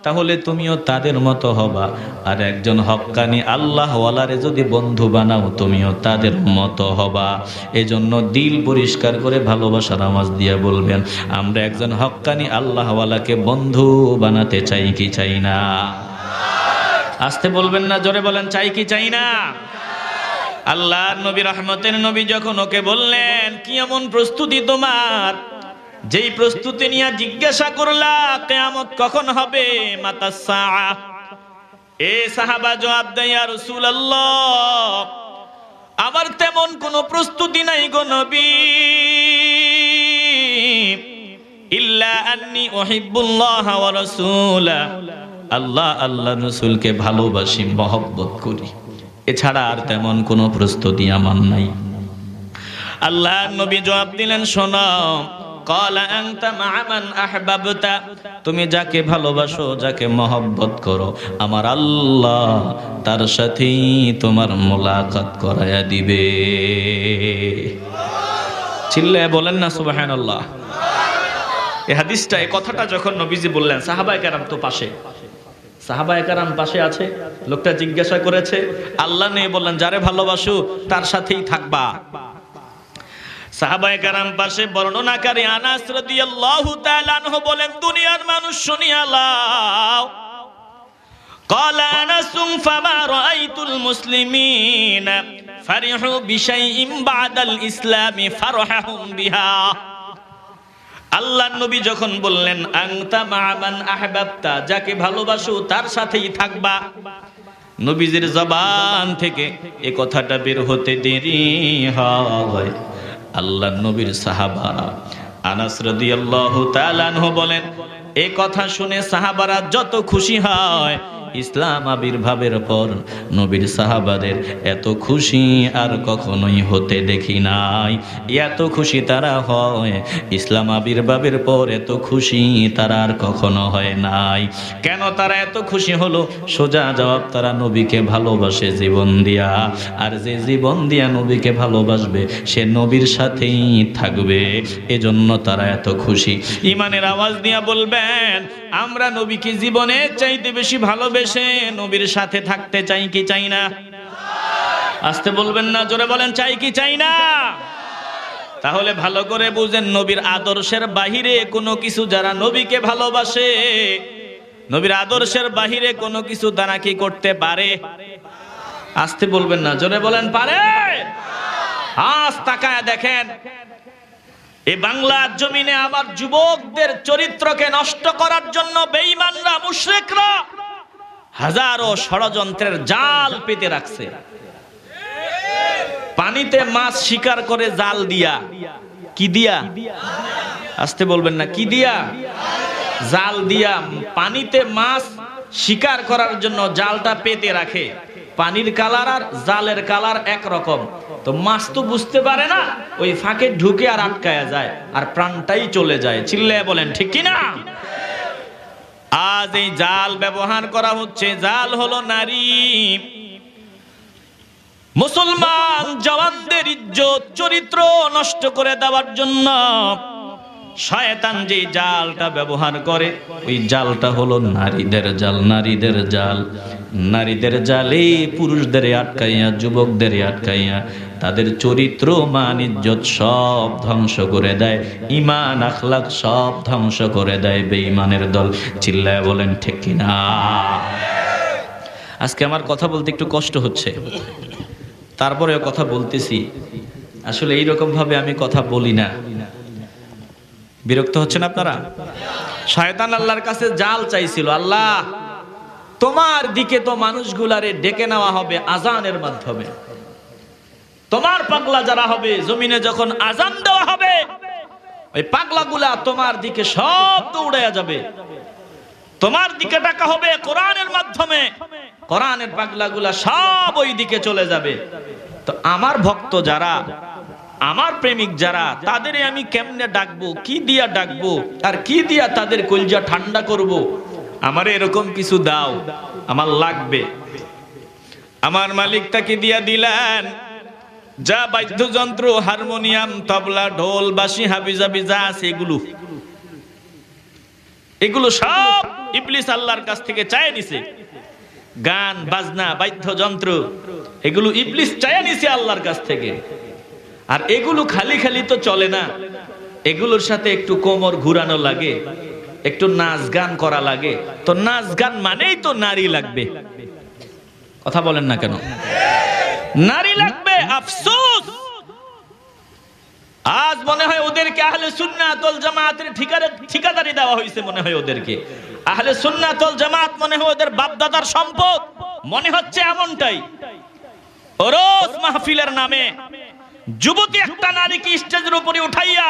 Speaker 1: তাহলে তুমিও তাদের মতো হবা, আর একজন হক্কানি আল্লাহওয়ালারে যদি বন্ধু বানাও তুমিও তাদের মতো হবা। এজন্য দিল পরিষ্কার করে ভালোবাসার আওয়াজ দিয়ে বলবেন, আমরা একজন হক্কানি আল্লাহওয়ালাকে বন্ধু বানাতে চাই কি চাই না? আস্তে বলবেন না, জোরে বলেন, চাই কি চাই না? আল্লাহর নবী, রহমতের নবী যখন ওকে বললেন, কি এমন প্রস্তুতি তোমার যেই প্রস্তুতি নিয়ে জিজ্ঞাসা করলা কিয়ামত কখন হবে, মাতাস সাআ? এ সাহাবা জবাব দেয়, ইয়া রাসূলুল্লাহ, আমার তেমন কোনো প্রস্তুতি নাই গো নবী, ইল্লা আন্নী উহিব্বুল্লাহ ওয়া রাসূলা, আল্লাহ আল্লাহর রাসূলকে ভালোবাসি, মহব্বত করি, এছাড়া আর তেমন কোনো প্রস্তুতি আমার নাই। আল্লাহর নবী জবাব দিলেন, শোনো, قال أنت مع من أحببت, তুমি যাকে ভালোবাসো, যাকে মহব্বত করো, আমার আল্লাহ তার সাথেই তোমার মোলাকাত করায়া দিবে। চিল্লায় বলেন না সুবহানাল্লাহ। এই হাদিসটা, এই কথাটা যখন নবীজি বললেন, সাহাবায়ে কেরাম তো পাশে, সাহাবায়ে কেরাম পাশে আছে, লোকটা জিজ্ঞাসা করেছে, আল্লাহ নিয়ে বললেন যারে ভালোবাসো তার সাথেই থাকবা। সাহাবায়ে কেরাম পাশে, বর্ণনাকারী আনাস রাদিয়াল্লাহু তাআলা আনহু বলেন, দুনিয়ার মানুষ শুনিয়া লাও, قال أنس فما رأيت المسلمين فرحوا بشيء بعد الإسلام فرحهم بها। আল্লাহর নবী যখন বললেন, আনতা মা মান আহবাবতা, যাকে ভালোবাসো তার সাথেই থাকবা, নবীজির জবান থেকে এই কথাটা বের হতে দেরি হয়। আল্লাহর নবীর সাহাবারা, আনাস রাদিয়াল্লাহু তাআলা আনহু বলেন, এই কথা শুনে সাহাবারা যত খুশি হয়, ইসলাম আবির্ভাবের পর নবীর সাহাবাদের এত খুশি আর কখনোই হতে দেখি নাই। এত খুশি তারা হয় ইসলাম আবির্ভাবের পর, এত খুশি তারা আর কখনো হয় নাই। কেন তারা এত খুশি হলো? সোজা জবাব, তারা নবীকে ভালোবাসে জীবন দিয়া, আর যে জীবন দিয়া নবীকে ভালোবাসবে সে নবীর সাথেই থাকবে, এজন্য তারা এত খুশি। ঈমানের আওয়াজ দিয়া বলবেন, আমরা নবীকে জীবনের চাইতে বেশি ভালোবেসে নবীর সাথে থাকতে চাই কি চাই না? আস্তে বলবেন না, জোরে বলেন, চাই কি চাই না? তাহলে ভালো করে বুঝেন, নবীর আদর্শের বাহিরে কোনো কিছু যারা নবীকে ভালোবাসে, নবীর আদর্শের বাহিরে কোনো কিছু তারা কি করতে পারে? আস্তে বলবেন না, জোরে বলেন, পারে? আজ তাকায় দেখেন, এই বাংলার জমিনে আমার যুবকদের চরিত্রকে নষ্ট করার জন্য বেঈমানরা, মুশরিকরা হাজারো ষড়যন্ত্রের জাল পেতে রাখছে। পানিতে মাছ শিকার করে জাল দিয়া, কি দিয়া? আস্তে বলবেন না, কি দিয়া? জাল দিয়া পানিতে মাছ শিকার করার জন্য জালটা পেতে রাখে। পানির কালার আর জালের কালার একরকম, তো মাছ তো বুঝতে পারে না, ওই ফাঁকে ঢুকে আর আটকায়া যায়, আর প্রাণটাই চলে যায়। চিল্লায় বলেন ঠিক কিনা? আজ এই জাল ব্যবহার করা হচ্ছে, জাল হলো নারী। মুসলমান জওয়ানদের ইজ্জত চরিত্র নষ্ট করে দেওয়ার জন্য শয়তান যে জালটা ব্যবহার করে, ওই জালটা হলো নারীদের জাল। নারীদের জাল, নারীদের জালে পুরুষদের আটকাইয়া, যুবকদের আটকাইয়া তাদের চরিত্র মান ইজ্জত সব ধ্বংস করে দেয়, ঈমান আখলাক সব ধ্বংস করে দেয় বেঈমানের দল। চিল্লায় বলেন ঠিক কিনা? আজকে আমার কথা বলতে একটু কষ্ট হচ্ছে, তারপরেও কথা বলতেছি। আসলে এইরকম ভাবে আমি কথা বলি না। বিরক্ত হচ্ছেন আপনারা? শয়তান আল্লাহর কাছে জাল চাইছিল, আল্লাহ তোমার দিকে তো মানুষগুলারে ডেকে নেওয়া হবে আজানের মাধ্যমে। তোমার পাগলা যারা হবে, জমিনে যখন আজান দেওয়া হবে, ওই পাগলাগুলা তোমার দিকে সব দৌড়ে যাবে। তোমার দিকে ডাকা হবে কোরআনের মাধ্যমে, কোরআনের পাগলাগুলা সব ওই দিকে চলে যাবে। তো আমার ভক্ত যারা, আমার প্রেমিক যারা, তাদের আমি কেমনে ডাকবো, কি দিয়া ডাকবো, আর কি দিয়া তাদের কলজা ঠান্ডা করব? আমার এরকম কিছু দাও, আমার লাগবে। আমার মালিক তাকে দিয়া দিলেন যা বাদ্যযন্ত্র, হারমোনিয়াম, তবলা, ঢোল, বাঁশি, হাবিজাবি যা আছে এগুলো সব ইবলিস আল্লাহর কাছ থেকে চায় নিছে। গান বাজনা বাদ্যযন্ত্র এগুলো ইবলিস চায় নিছে আল্লাহর কাছ থেকে। আর এগুলো খালি খালি তো চলে না, এগুলোর সাথে একটু কোমর ঘুরানো লাগে, একটু নাচ গান করা লাগে। তো নাচ গান মানেই তো নারী লাগবে। কথা বলেন না কেন? নারী লাগবে। আফসোস, আজ মনে হয় ওদেরকে আহলে সুন্নাত ওয়াল জামাতের ঠিকাদারি দেওয়া হয়েছে। মনে হয় ওদেরকে আহলে সুন্নাত ওয়াল জামাত মনে হয় ওদের বাপদাদার সম্পদ, মনে হচ্ছে এমনটাই। ওরস মাহফিলের নামে যুবতী একটা নারীকে স্টেজের উপরে উঠাইয়া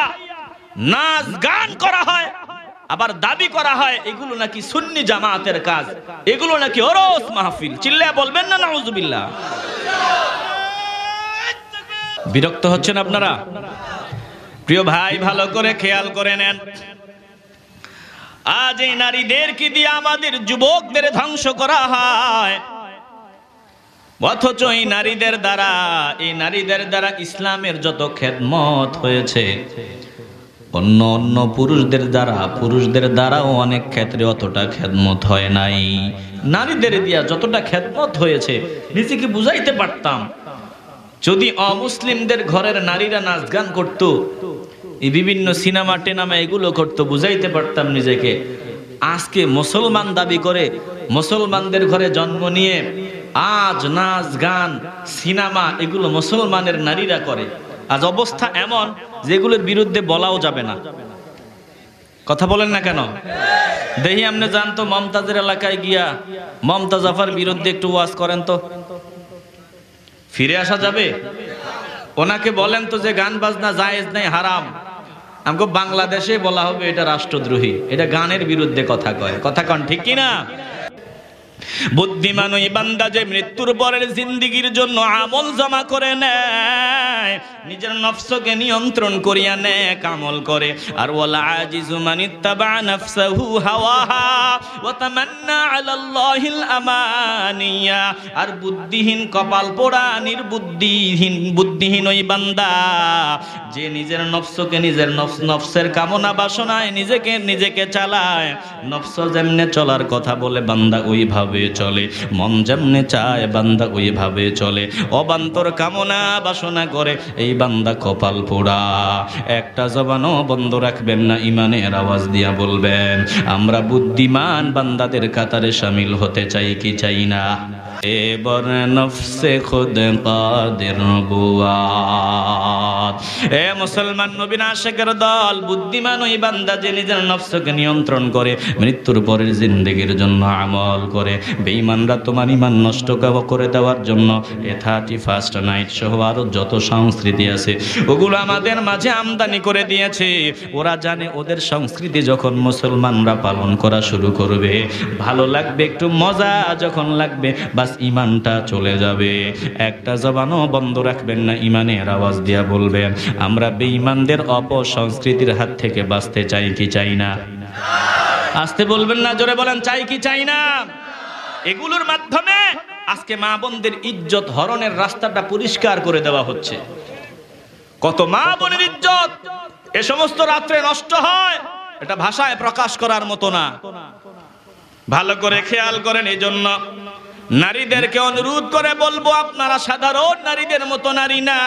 Speaker 1: নাচ গান করা হয়, আবার দাবি করা হয় এগুলো নাকি সুন্নি জামাতের কাজ, এগুলো নাকি ওরস মাহফিল। চিল্লায়া বলবেন না নাউজুবিল্লাহ? বিরক্ত হচ্ছেন আপনারা? প্রিয় ভাই, ভালো করে খেয়াল করে নেন, আজ এই নারীদেরকে দিয়ে আমাদের যুবকদের ধ্বংস করা হয়, অথচ এই নারীদের দ্বারা ইসলামের যত খেদমত হয়েছে, অন্য অন্য পুরুষদের দ্বারাও অনেক ক্ষেত্রে অতটা খেদমত হয় নাই। নারীদের দিয়া যতটা খেদমত হয়েছে নিজেকে বুঝাইতে পারতাম যদি অমুসলিমদের ঘরের নারীরা নাচ গান করত, এই বিভিন্ন সিনেমা টেনামা এগুলো করতো, বুঝাইতে পারতাম নিজেকে। আজকে মুসলমান দাবি করে মুসলমানদের ঘরে জন্ম নিয়ে আজ নাচ গান সিনেমা এগুলো মুসলমানের নারীরা করে। আজ অবস্থা এমন যেগুলোর বিরুদ্ধে বলাও যাবে না। কথা বলেন না কেন? দেখি আপনি জানতো মমতাজের এলাকায় গিয়া মমতাজ আফার বিরুদ্ধে একটু ওয়াজ করেন তো, ফিরে আসা যাবে? ওনাকে বলেন তো যে গান বাজনা জায়েজ নাই, হারাম। আমাকে বাংলাদেশে বলা হবে এটা রাষ্ট্রদ্রোহী, এটা গানের বিরুদ্ধে কথা কয়। কথা কন ঠিক কিনা? বুদ্ধিমান ওই বান্দা যে মৃত্যুর পরের জিন্দেগির জন্য আমল জমা করে নেয়, নিজের নফসকে নিয়ন্ত্রণ করিয়া নেক আমল করে। আর ওয়ালা আজিজু মান ইত্তাবা নাফসাহু হাওয়াহা ওয়া তামান্না আলাল্লাহিল আমানিয়া। আর বুদ্ধিহীন, কপাল পোড়া, বুদ্ধিহীন ওই বান্দা যে নিজের নফসকে, নিজের নফসের কামনা বাসনায় নিজেকে চালায়। নফস যেমনে চলার কথা বলে বান্দা ওইভাবে চলে, মন যেমনে চায় বান্দা ওইভাবে চলে, অবান্তর কামনা বাসনা করে। এই বান্দা কপাল পোড়া। একটা জবানও বন্ধ রাখবেন না, ইমানের আওয়াজ দিয়া বলবেন আমরা বুদ্ধিমান বান্দাদের কাতারে শামিল হতে চাই কি চাই না? এবার নফসে খুদ কাদের নবুয়াত। এ মুসলমান নবীর আশিকের দল, বুদ্ধিমান ওই বান্দা যে নিজের নফসকে নিয়ন্ত্রণ করে মৃত্যুর পরের জিন্দেগির জন্য আমল করে। বেঈমানরা তোমার ঈমান নষ্ট করে দেওয়ার জন্য 31st নাইট সহ আরো যত সংস্কৃতি আছে ওগুলো আমাদের মাঝে আমদানি করে দিয়েছে। ওরা জানে ওদের সংস্কৃতি যখন মুসলমানরা পালন করা শুরু করবে, ভালো লাগবে, একটু মজা যখন লাগবে, বাস ঈমানটা চলে যাবে। একটা জবানও বন্ধ রাখবেন না, ঈমানের আওয়াজ দিয়া বলবেন আমরা বেঈমানদের অপসংস্কৃতির হাত থেকে বাঁচতে চাই কি চাই না? আসতে বলবেন না, জোরে বলেন চাই কি চাই না? এগুলোর মাধ্যমে আজকে মা বোনদের ইজ্জত হরণের রাস্তাটা পরিষ্কার করে দেওয়া হচ্ছে। কত মা বোনের ইজ্জত এ সমস্ত রাত্রে নষ্ট হয়, এটা ভাষায় প্রকাশ করার মতো না। ভালো করে খেয়াল করেন। এই জন্য নারীদেরকে অনুরোধ করে বলবো, আপনারা সাধারণ নারীদের মতো নারী না,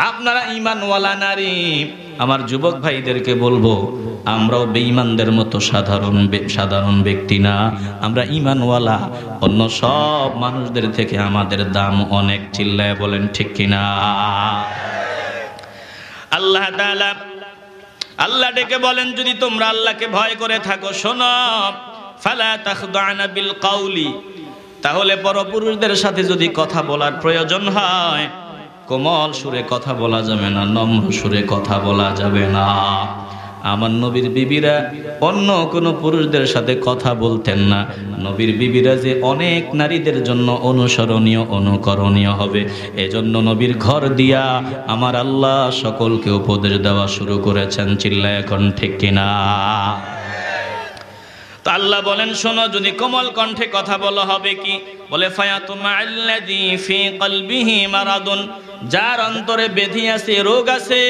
Speaker 1: আপনারা ঈমানওয়ালা নারী। আমার যুবক ভাইদেরকে বলবো, আমরাও বেঈমানদের মতো সাধারণ ব্যক্তি না, আমরা ঈমানওয়ালা। অন্য সব মানুষদের থেকে আমাদের দাম অনেক। চিল্লায় বলেন ঠিক কিনা? আল্লাহ তাআলা আল্লাহ ডেকে বলেন, যদি তোমরা আল্লাহকে ভয় করে থাকো, শোনো, ফালা তাখদানা বিল কাউলি, তাহলে পরপুরুষদের সাথে যদি কথা বলার প্রয়োজন হয়, কোমল সুরে কথা বলা যাবে না, নম্র সুরে কথা বলা যাবে না। আমার নবীর বিবিরা অন্য কোনো পুরুষদের সাথে কথা বলতেন না। নবীর বিবিরা যে অনেক নারীদের জন্য অনুসরণীয়, অনুকরণীয় হবে, এজন্য নবীর ঘর দিয়া আমার আল্লাহ সকলকে উপদেশ দেওয়া শুরু করেছেন। চিল্লায় এখন ঠিক কিনা? তো আল্লাহ বলেন, শোনো, যদি কোমল কণ্ঠে কথা বলা হবে কি, বলে ফায়াতুমা আল্লাযী ফী কলবিহি মারাদুন, যার অন্তরে ব্যাধি আছে, রোগ আছে,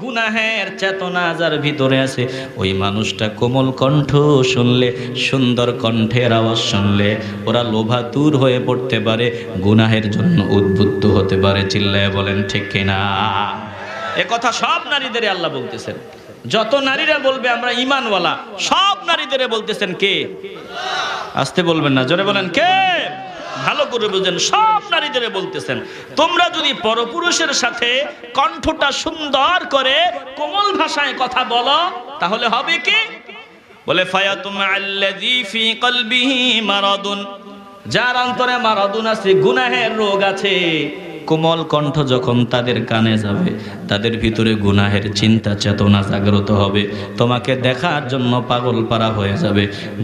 Speaker 1: গুনাহের চেতনা যার ভিতরে আছে, ওই মানুষটা কোমল কণ্ঠ শুনলে, সুন্দর কণ্ঠের আওয়াজ শুনলে ওরা লোভাতুর হয়ে পড়তে পারে, গুনাহের জন্য উদ্বুদ্ধ হতে পারে। চিল্লায় বলেন ঠিক কিনা? এ কথা সব নারীদের আল্লাহ বলতেছেন। যত নারীরা বলবে আমরা ঈমানওয়ালা, সব নারীদের বলতেছেন কে? আস্তে বলবেন না, জোরে বলেন কে? ভালো করে বুঝেন, সব নারীদের বলতেছেন, তোমরা যদি পরপুরুষের সাথে কণ্ঠটা সুন্দর করে কোমল ভাষায় কথা বলো, তাহলে হবে কি? বলে ফায়াতুমা আল্লাযী ফী কলবিহি মারাদুন, যার অন্তরে মারাদুন আছে, গুনাহের রোগ আছে, কোমল কণ্ঠ যখন তাদের কানে যাবে, তাদের ভিতরে গুনাহের চিন্তা চেতনা জাগ্রত হবে, তোমাকে দেখার জন্য পাগল পারা হয়ে যাবে,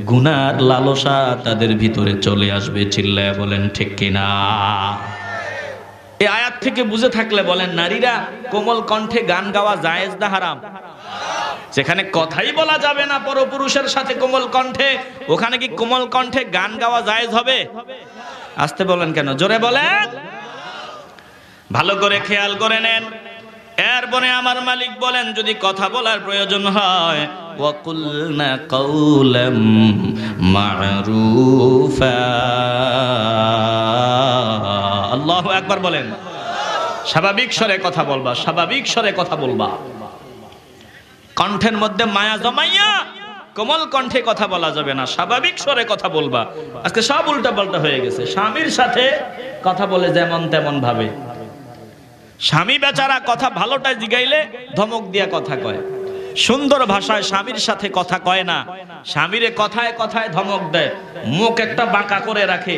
Speaker 1: গুনার লালসা তাদের ভিতরে চলে আসবে। চিল্লায় বলেন ঠিক কিনা? এই আয়াত থেকে বুঝে থাকলে বলেন, নারীরা কোমল কণ্ঠে গান গাওয়া জায়েজ না হারাম? যেখানে কথাই বলা যাবে না পরপুরুষের সাথে কোমল কণ্ঠে, ওখানে কি কোমল কণ্ঠে গান গাওয়া জায়েজ হবে? আস্তে বলেন কেন, জোরে বলেন। ভালো করে খেয়াল করে নেন। এরপরে আমার মালিক বলেন, যদি কথা বলার প্রয়োজন হয়, ওয়াকুলনা কাওলাম মা'রুফা, আল্লাহু আকবার বলেন। স্বাভাবিক স্বরে কথা বলবা, স্বাভাবিক স্বরে কথা বলবা, কণ্ঠের মধ্যে মায়া জমাইয়া কোমল কণ্ঠে কথা বলা যাবে না, স্বাভাবিক স্বরে কথা বলবা। আজকে সব উল্টা পাল্টা হয়ে গেছে। স্বামীর সাথে কথা বলে যেমন তেমন ভাবে, স্বামী বেচারা কথা ভালোটা জিগাইলে ধমক দিয়া কথা কয়, সুন্দর ভাষায় স্বামীর সাথে কথা কয় না, স্বামীরে কথায় কথায় ধমক দেয়, মুখ একটা বাঁকা করে রাখে,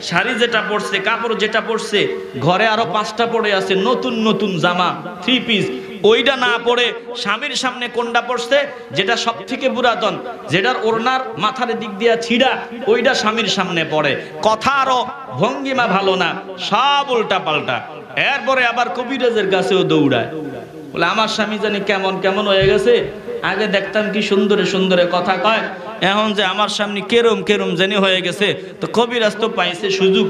Speaker 1: শাড়ি যেটা পরছে, কাপড় যেটা পরছে, ঘরে আরো 5টা পড়ে আছে নতুন নতুন জামা, 3 পিস, ওইটা না পড়ে স্বামীর সামনে কোনটা পড়ছে, যেটা সব থেকে পুরাতন, যেটার ওড়নার মাথার দিক দিয়া ছিড়া, ওইটা স্বামীর সামনে পড়ে, কথা আরো ভঙ্গিমা ভালো না, সব উল্টা পাল্টা। এরপরে আবার কবিরাজের কাছেও দৌড়ায়, বলে আমার স্বামী জানি কেমন কেমন হয়ে গেছে, আগে দেখতাম কি সুন্দরে সুন্দরে কথা কয়, এখন যে আমার সামনে কেরম কেরম জানি হয়ে গেছে। তো কবিরাজ তো পাইছে সুযোগ,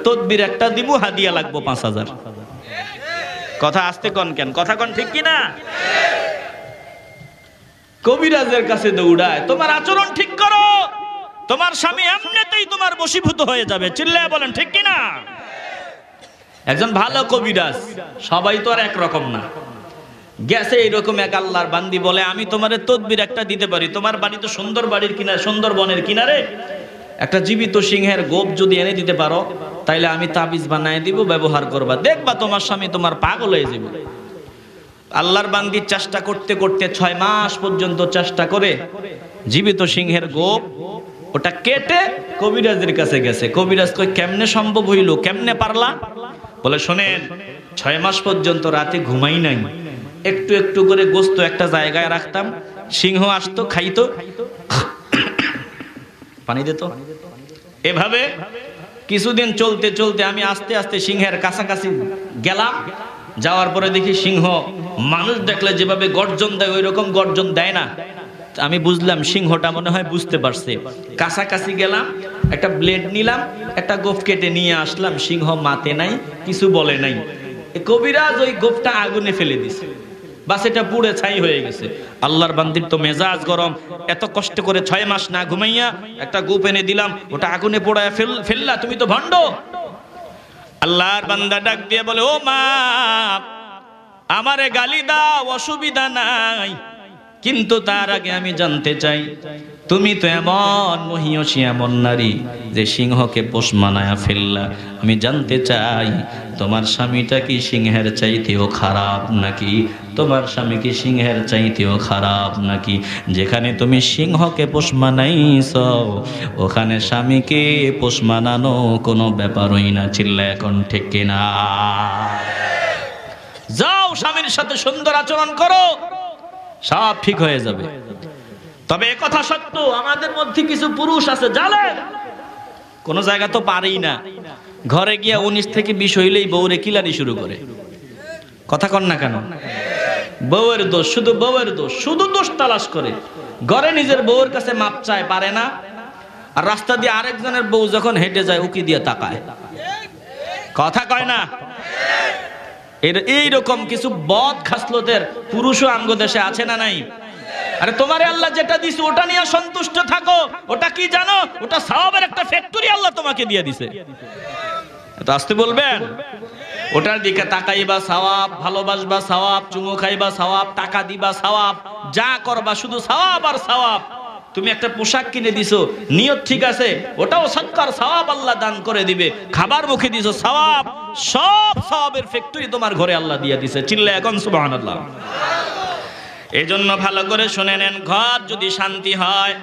Speaker 1: তদবির একটা দিব, হাদিয়া লাগবো 5000। কথা আসতে কন কেন, কথা কন ঠিক কিনা? কবিরাজের কাছে দৌড়ায়, তোমার আচরণ ঠিক করো, তোমার স্বামী এমনিতেই তোমার বশীভূত হয়ে যাবে। চিল্লায় বলেন ঠিক কিনা? একজন ভালো কবিরাজ, সবাই তো আর একরকম না, গেছে এইরকম এক আল্লাহর বান্দি, বলে আমি তোমার তদবির একটা দিতে পারি, তোমার বাড়ি তো সুন্দর বাড়ির কিনারে, সুন্দর বনের কিনারে, একটা জীবিত সিংহের গোপ যদি এনে দিতে পারো, তাইলে আমি তাবিজ বানায় দিব, ব্যবহার করবা, দেখবা তোমার স্বামী তোমার পাগল হয়ে যাবে। আল্লাহর বান্দির চেষ্টা করতে করতে 6 মাস পর্যন্ত চেষ্টা করে জীবিত সিংহের গোপ ওটা কেটে কবিরাজের কাছে গেছে। কবিরাজ কই কেমনে সম্ভব হইল, কেমনে পারলা? বলে শোনেন, 6 মাস পর্যন্ত রাতে ঘুমাই নাই, একটু একটু করে গোস্ত একটা জায়গায় রাখতাম, সিংহ আসতো, খাইতো, পানি দিত, এভাবে কিছুদিন চলতে চলতে আমি আস্তে আস্তে সিংহের কাছাকাছি গেলাম। যাওয়ার পরে দেখি সিংহ মানুষ দেখলে যেভাবে গর্জন দেয় ওই রকম গর্জন দেয় না। আমি বুঝলাম সিংহটা মনে হয় বুঝতে পারছে। কাছাকাছি গেলাম, একটা ব্লেড নিলাম, একটা গোফ কেটে নিয়ে আসলাম, সিংহ মাতে নাই, কিছু বলে নাই। কবিরাজ ওই গোফটা আগুনে ফেলে দিছে, বাস এটা পুড়ে ছাই হয়ে গেছে। আল্লাহর বান্দির তো মেজাজ গরম, এত কষ্ট করে 6 মাস না ঘুমাইয়া একটা গোপ এনে দিলাম, ওটা আগুনে পোড়ায় ফেললা, তুমি তো ভণ্ড। আল্লাহর বান্দা ডাক দিয়ে বলে, ও মা, আমারে গালি দাও, অসুবিধা নাই, কিন্তু তার আগে আমি জানতে চাই, তুমি তো এমন মহিয়সী এমন নারী যে সিংহকে পোষ মানায়া ফেললা, আমি জানতে চাই তোমার স্বামীটা কি সিংহের চাইতেও খারাপ নাকি? তোমার স্বামী কি সিংহের চাইতেও খারাপ নাকি? যেখানে তুমি সিংহকে পোষ মানাইছ, ওখানে স্বামীকে পোষ মানানো কোনো ব্যাপারই না। চিল্লা এখন ঠিক কিনা? যাও স্বামীর সাথে সুন্দর আচরণ করো, সব ঠিক হয়ে যাবে। তবে একথা সত্য, আমাদের মধ্যে কিছু পুরুষ আছে জানেন, কোন জায়গা তো পারেই না, ঘরে গিয়া 19 থেকে 20 হইলেই বউরে কিলানি শুরু করে। কথা কন না কেন? বউয়ের দোষ, শুধু বউয়ের দোষ, শুধু দোষ তালাশ করে। ঘরে নিজের বউয়ের কাছে মাপ চায়, পারে না, আর রাস্তা দিয়ে আরেকজনের বউ যখন হেঁটে যায় উকি দিয়ে তাকায়। কথা কয় না? এইরকম কিছু বদ খাসলতের পুরুষও আমগো দেশে আছে না নাই? আরে তোমারে আল্লাহ যেটা দিছে ওটা নিয়ে সন্তুষ্ট থাকো। ওটা কি জানো? ওটা সওয়াবের একটা ফ্যাক্টরি আল্লাহ তোমাকে দিয়ে দিছে। তো আসতে বলবেন, ওটার দিকে তাকাইবা সওয়াব, ভালোবাসবা সওয়াব, চুমু খাইবা সওয়াব, টাকা দিবা সওয়াব, যা করবা শুধু সওয়াব আর সওয়াব। তুমি একটা পোশাক কিনে দিছো, নিয়ত ঠিক আছে, ওটাও সৎকার সওয়াব আল্লাহ দান করে দিবে। খাবার মুখে দিছো সওয়াব, সব সওয়াবের ফ্যাক্টরি তোমার ঘরে আল্লাহ দিয়ে দিছে। চিল্লা এখন সুবহানাল্লাহ। এজন্য ভালো করে শুনে নেন, ঘর যদি শান্তি হয়,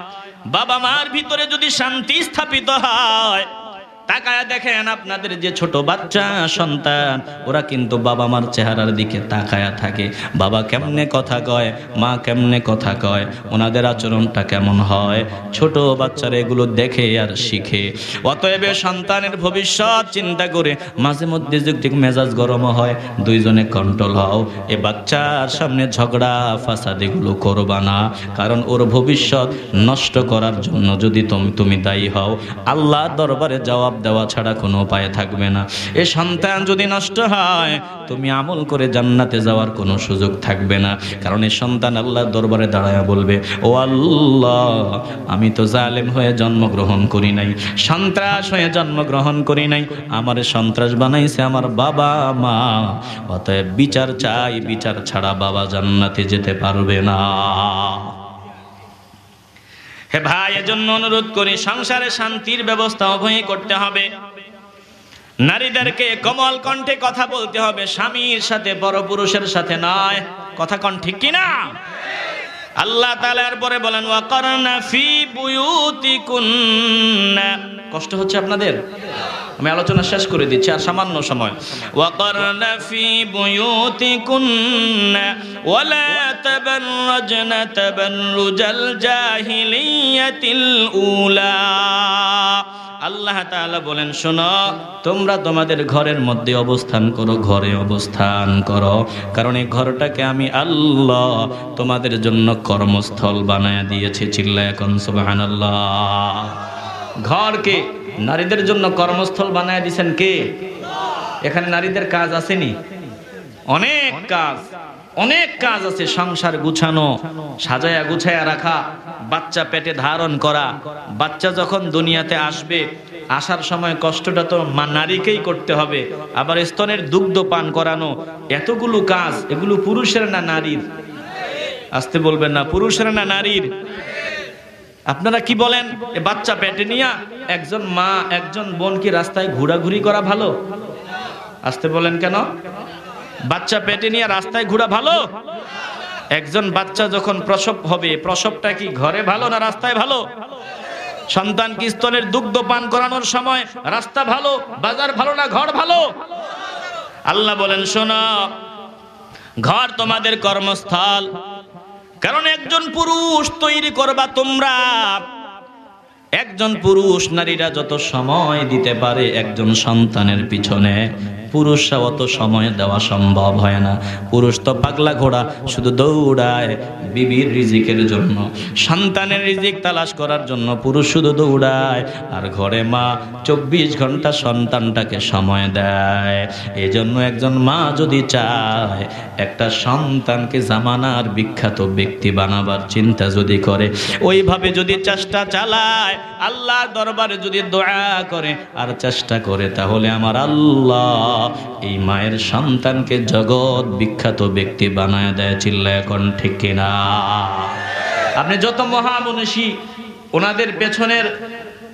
Speaker 1: বাবা মার ভিতরে যদি শান্তি স্থাপিত হয়, তাকায় দেখেন আপনাদের যে ছোট বাচ্চা সন্তান, ওরা কিন্তু বাবা মার চেহারার দিকে তাকায়া থাকে। বাবা কেমনে কথা কয়, মা কেমনে কথা কয়, ওনাদের আচরণটা কেমন হয়, ছোট বাচ্চারা এগুলো দেখে আর শিখে। অতএব সন্তানের ভবিষ্যৎ চিন্তা করে মাঝে মধ্যে যদি মেজাজ গরম হয়, দুইজনে কন্ট্রোল হও। এ বাচ্চার সামনে ঝগড়া ফাসাদ এগুলো করবা না, কারণ ওর ভবিষ্যৎ নষ্ট করার জন্য যদি তুমি দায়ী হও, আল্লাহ দরবারে জবাব দেওয়া ছাড়া কোনো উপায় থাকবে না। এ সন্তান যদি নষ্ট হয়, তুমি আমল করে জান্নাতে যাওয়ার কোনো সুযোগ থাকবে না, কারণ এই সন্তান আল্লাহর দরবারে দাঁড়ায়া বলবে, ও আল্লাহ, আমি তো জালেম হয়ে জন্মগ্রহণ করি নাই, সন্ত্রাস হয়ে জন্মগ্রহণ করি নাই, আমারে সন্ত্রাস বানাইছে আমার বাবা মা, অতএব বিচার চাই, বিচার ছাড়া বাবা জান্নাতে যেতে পারবে না। হে ভাই, এজন্য অনুরোধ করি, সংসারে শান্তির ব্যবস্থা উভয়ই করতে হবে। নারীদেরকে কোমল কণ্ঠে কথা বলতে হবে, স্বামীর সাথে, বড় পুরুষের সাথে নয়। কথা কন ঠিক কিনা? আল্লাহ তাআলা এরপরে বলেন, ওয়াকারনা ফি বুয়ুতিকুন্না। কষ্ট হচ্ছে আপনাদের? আমি আলোচনা শেষ করে দিচ্ছি, আর সামান্য সময়। ওয়াকারনা ফি বুয়ুতিকুন্না ওয়ালা তাবাররাজনা তাবাররুজাল জাহিলিয়াতিল উলা। আল্লাহ তাআলা বলেন, শোনো, তোমরা তোমাদের ঘরের মধ্যে অবস্থান করো, ঘরে অবস্থান করো, কারণ এই ঘরটাকে আমি আল্লাহ তোমাদের জন্য কর্মস্থল বানায়া দিয়েছি। চিল্লায়া এখন সুবহানাল্লাহ। ঘরকে নারীদের জন্য কর্মস্থল বানায়া দিয়েছেন কে? এখানে নারীদের কাজ আসেনি? অনেক কাজ, অনেক কাজ আছে। সংসার গুছানো, সাজায়া গুছায়া রাখা, বাচ্চা পেটে ধারণ করা, বাচ্চা যখন দুনিয়াতে আসবে, আসার সময় কষ্টটা তো নারীকেই করতে হবে, আবার স্তনের দুগ্ধ পান করানো, এতগুলো কাজ, এগুলো পুরুষের না নারীর? আসতে বলবেন না, পুরুষের না নারীর? আপনারা কি বলেন? এ বাচ্চা পেটে নিয়ে একজন মা একজন বোন কি রাস্তায় ঘোরাঘুরি করা ভালো? আসতে বলেন কেন? বাচ্চা পেটে নিয়ে রাস্তায় ঘোরা ভালো? একজন বাচ্চা যখন প্রসব হবে, প্রসবটা কি ঘরে ভালো না রাস্তায় ভালো? সন্তান কি স্তনের দুগ্ধ পান করানোর সময় রাস্তা ভালো, বাজার ভালো না ঘর ভালো? আল্লাহ বলেন, শোনো, ঘর তোমাদের কর্মস্থল, কারণ একজন পুরুষ তৈরি করবা তোমরা। একজন পুরুষ, নারীরা যত সময় দিতে পারে একজন সন্তানের পিছনে, পুরুষরা অত সময় দেওয়া সম্ভব হয় না। পুরুষ তো পাগলা ঘোড়া, শুধু দৌড়ায় বিবির রিজিকের জন্য, সন্তানের রিজিক তালাশ করার জন্য পুরুষ শুধু দৌড়ায়, আর ঘরে মা 24 ঘন্টা সন্তানটাকে সময় দেয়। এজন্য একজন মা যদি চায় একটা সন্তানকে জামানার বিখ্যাত ব্যক্তি বানাবার চিন্তা যদি করে, ওইভাবে যদি চেষ্টা চালায়, আল্লাহর দরবারে যদি দোয়া করে আর চেষ্টা করে, তাহলে আমার আল্লাহ এই মায়ের সন্তানকে জগৎ বিখ্যাত ব্যক্তি বানায় দেয়। চিল্লায় এখন ঠিক কিনা? আপনি যত মহামনীষী ওনাদের পেছনের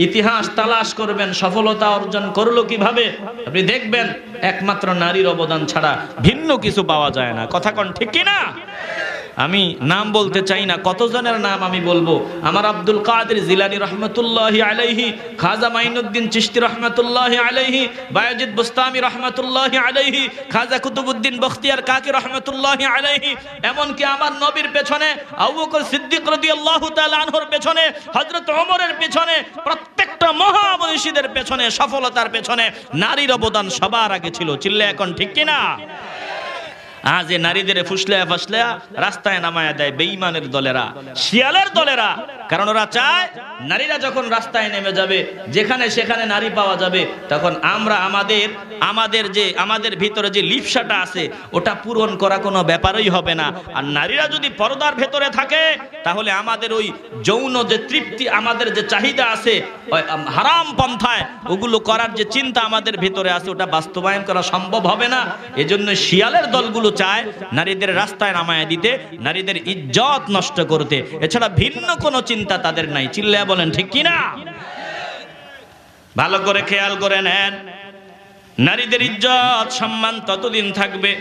Speaker 1: ইতিহাস তালাশ করবেন, সফলতা অর্জন করলো কিভাবে আপনি দেখবেন, একমাত্র নারীর অবদান ছাড়া ভিন্ন কিছু পাওয়া যায় না। কথা কোন ঠিক কিনা? আমি নাম বলতে চাই না, কতজনের নাম আমি বলবো। আমার আব্দুল কাদের জিলানী রহমতুল্লাহি আলাইহি, খাজা মাইনুদ্দিন চিশতি রহমতুল্লাহি আলাইহি, বায়াজিদ বুস্তামি রহমতুল্লাহি আলাইহি, খাজা কুতুবউদ্দিন বখতিয়ার কাকি রহমতুল্লাহি আলাইহি, এমনকি আমার নবীর পেছনে আবু বকর সিদ্দিক রাদিয়াল্লাহু তাআলা আনহুর পেছনে, হযরত ওমরের পেছনে, প্রত্যেকটা মহামনীষীদের পেছনে, সফলতার পেছনে নারীর অবদান সবার আগে ছিল। চিল্লা এখন ঠিক কিনা? আজ এ নারীদের ফুসলেয়া ফাসলেয়া রাস্তায় নামায়া দেয় বেঈমানের দলেরা, শিয়ালের দলেরা। কারণ ওরা চায় নারীরা যখন রাস্তায় নেমে যাবে, যেখানে সেখানে নারী পাওয়া যাবে, তখন আমরা আমাদের ভিতরে যে লিপ্সাটা আছে ওটা পূরণ করা কোনো ব্যাপারই হবে না। আর নারীরা যদি পর্দার ভেতরে থাকে, তাহলে আমাদের ওই যৌন যে তৃপ্তি, আমাদের যে চাহিদা আছে হারাম পন্থায় ওগুলো করার যে চিন্তা আমাদের ভিতরে আছে, ওটা বাস্তবায়ন করা সম্ভব হবে না। এজন্য শিয়ালের দলগুলো চায় নারীদের রাস্তায় নামায় দিতে, নারীদের ইজ্জত নষ্ট করতে, এছাড়া ভিন্ন কোনো চিন্তা তাদের নাই। চিল্লায়া বলেন ঠিক কিনা? ভালো করে খেয়াল করে নেন, নারীদের ইজ্জত সম্মান ততদিন থাকবে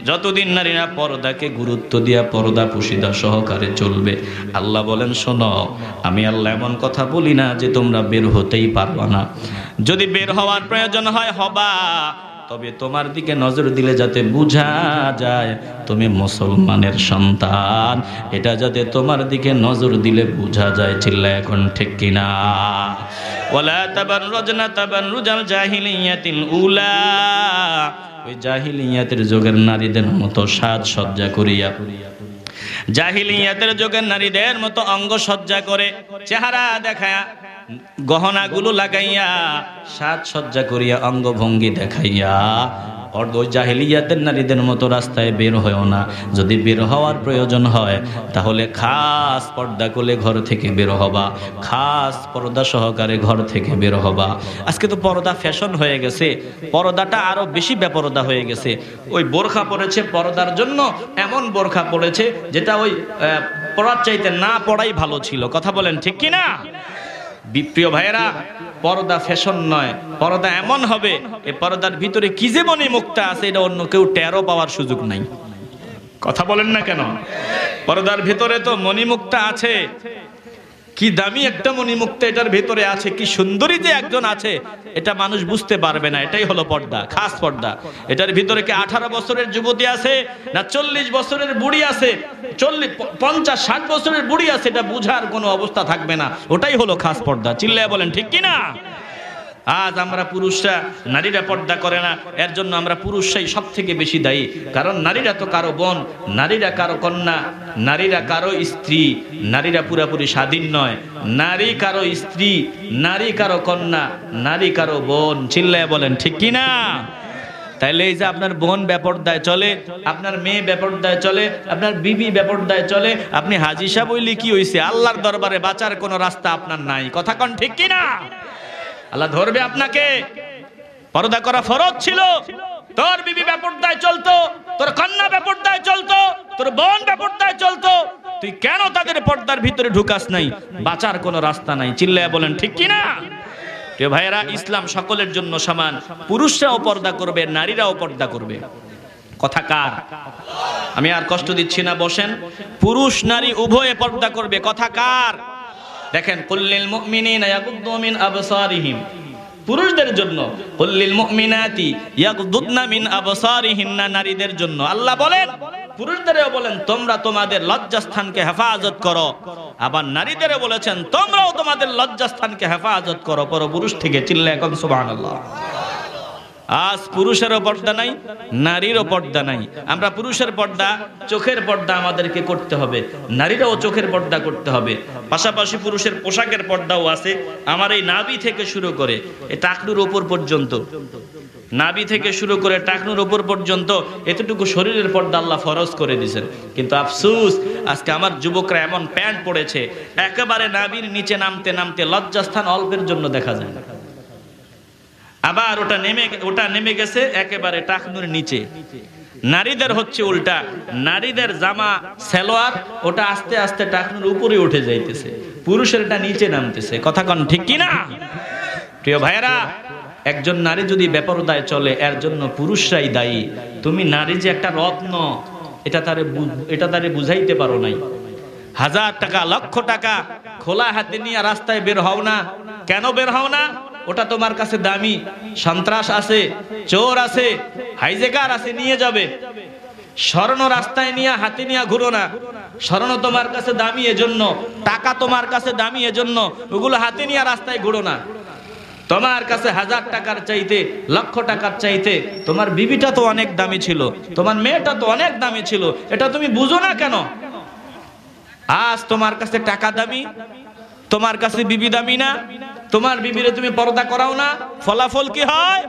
Speaker 1: যতদিন নারীরা পর্দাকে গুরুত্ব দিয়া পর্দা পুশিদা সহকারে চলবে। আল্লাহ বলেন, শোনো, আমি আল্লাহ এমন কথা বলি না যে তোমরা বের হতেই পারবা না। যদি বের হওয়ার প্রয়োজন হয় হবা, তবে তোমার দিকে নজর দিলে যাতে বুঝা যায় তুমি মুসলমানের সন্তান, এটা যাতে তোমার দিকে নজর দিলে বুঝা যায়। চিল্লা এখন ঠিক কিনা? ওয়ালা তাবাররুজনা তাবাররুজাল জাহিলিয়াতিল উলা, ওই জাহিলিয়াতের যুগের নারীদের মতো সাজসজ্জা করিয়া, জাহিলিয়াতের যুগের নারীদের মতো অঙ্গ সজ্জা করে, চেহারা দেখায়া, গহনাগুলো লাগাইয়া, সাজসজ্জা করিয়া, অঙ্গভঙ্গি দেখাইয়া ওই জাহিলিয়াতের নারীদের মতো রাস্তায় বের হয়ও না। যদি বের হওয়ার প্রয়োজন হয় তাহলে খাস পর্দা করলে ঘর থেকে বের হবা, খাস পর্দা সহকারে ঘর থেকে বের হবা। আজকে তো পর্দা ফ্যাশন হয়ে গেছে, পর্দাটা আরো বেশি বেপরদা হয়ে গেছে। ওই বোরখা পরেছে পর্দার জন্য, এমন বোরখা পরেছে যেটা ওই পরার চাইতে না পড়াই ভালো ছিল। কথা বলেন ঠিক কিনা? প্রিয় ভাইয়েরা, পর্দা ফ্যাশন নয়, পর্দা এমন হবে এই পর্দার ভিতরে কি যে মণিমুক্তা আছে এটা অন্য কেউ টেরও পাওয়ার সুযোগ নাই। কথা বলেন না কেন? পর্দার ভিতরে তো মণিমুক্তা আছে, কি দামি একটা মণিমুক্তা এটার ভিতরে আছে, কি সুন্দরী যে একজন আছে এটা মানুষ বুঝতে পারবে না। এটাই হলো পর্দা, খাস পর্দা। এটার ভিতরে কি 18 বছরের যুবতী আছে না 40 বছরের বুড়ি আছে, 50-60 বছরের বুড়ি আছে, এটা বুঝার কোনো অবস্থা থাকবে না। ওটাই হলো খাস পর্দা। চিল্লায়া বলেন ঠিক কিনা? আজ আমরা পুরুষরা, নারীরা পর্দা করে না, এর জন্য আমরা পুরুষরাই সব থেকে বেশি দায়ী। কারণ নারীরা তো কারো বোন, নারীরা কারো কন্যা, নারীরা কারো স্ত্রী, নারীরা পুরাপুরি স্বাধীন নয়। নারী কারো স্ত্রী, নারী কারো কন্যা, নারী কারো বোন। চিল্লায়া বলেন ঠিক কিনা? তাইলে এই যে আপনার বোন বেপরদায় চলে, আপনার মেয়ে বেপরদায় চলে, আপনার বিবি বেপরদায় চলে, আপনি হাজী সাহেব হইলে কি হইছে? আল্লাহর দরবারে বাঁচার কোনো রাস্তা আপনার নাই। কথা কোন ঠিক কিনা? আল্লাহ ধরবে আপনাকে। পর্দা করা ফরজ ছিল, তোর বিবি বেপরদায় চলতো, তোর কন্যা বেপরদায় চলতো, তোর বোন বেপরদায় চলতো, তুই কেন তাদের পর্দার ভিতরে ঢুকাস নাই? বাঁচার কোনো রাস্তা নাই। চিল্লায়া বলেন ঠিক কিনা? প্রিয় ভাইয়েরা, ইসলাম সকলের জন্য সমান। পুরুষরাও পর্দা করবে, নারীরাও পর্দা করবে। কথা কার? আমি আর কষ্ট দিচ্ছি না, বসেন। পুরুষ নারী উভয়ে পর্দা করবে। কথা কার? দেখেন, কুল্লিল মুমিনিনা ইয়াগুদ্দু মিন আবসারিহিম, পুরুষদের জন্য, কুল্লিল মুমিনাতি ইয়াগুদ্দুনা মিন আবসারিহিন্না, নারীদের জন্য। আল্লাহ বলেন, পুরুষদেরও বলেন তোমরা তোমাদের লজ্জাস্থানকে হেফাজত করো, আবার নারীদেরও বলেছেন তোমরাও তোমাদের লজ্জাস্থানকে হেফাজত করো পরপুরুষ থেকে। চিল্লা এখন সুবহানাল্লাহ। আজ পুরুষেরও পর্দা নাই, নারীরও পর্দা নাই। আমরা পুরুষের পর্দা, চোখের পর্দা আমাদেরকে করতে হবে, নারীরাও চোখের পর্দা করতে হবে। পাশাপাশি পুরুষের পোশাকের পর্দাও আছে। আমার এই নাভি থেকে শুরু করে এই টাকনুর ওপর পর্যন্ত, নাভি থেকে শুরু করে টাকনুর ওপর পর্যন্ত এতটুকু শরীরের পর্দা আল্লাহ ফরজ করে দিয়েছেন। কিন্তু আফসোস, আজকে আমার যুবকরা এমন প্যান্ট পরেছে একেবারে নাভির নিচে নামতে নামতে লজ্জাস্থান অল্পের জন্য দেখা যায়, আবার ওটা নেমে গেছে একেবারে টাকনুর নিচে। নারীদের হচ্ছে উল্টা, নারীদের জামা সালোয়ার ওটা আস্তে আস্তে টাকনুর উপরে উঠে যাইতেছে, পুরুষের এটা নিচে নামতেছে। কথা কন ঠিক কিনা? প্রিয় ভাইয়েরা, একজন নারী যদি বেপরদায় চলে এর জন্য পুরুষরাই দায়ী। তুমি নারী যে একটা রত্ন এটা তারে বুঝাইতে পারো নাই। 1000 টাকা, লক্ষ টাকা খোলা হাতে নিয়ে রাস্তায় বের হও না। কেন বের হও না? ওটা তোমার কাছে দামি। সন্ত্রাস আছে, চোর আছে, হাইজেকার আছে, নিয়ে যাবে। স্বর্ণ রাস্তায় নিয়ে হাতে নিয়ে ঘুরো না। স্বর্ণ তোমার কাছে দামি এজন্য, টাকা তোমার কাছে দামি এজন্য ওগুলো হাতে নিয়ে রাস্তায় ঘুরো না। তোমার কাছে 1000 টাকার চাইতে, লক্ষ টাকার চাইতে তোমার বিবিটা তো অনেক দামি ছিল, তোমার মেয়েটা তো অনেক দামি ছিল, এটা তুমি বুঝো না কেন? আজ তোমার কাছে টাকা দামি, তোমার কাছে বিবি দামি না, তোমার বিবিরে তুমি পর্দা করাও না, ফলাফল কি হয়?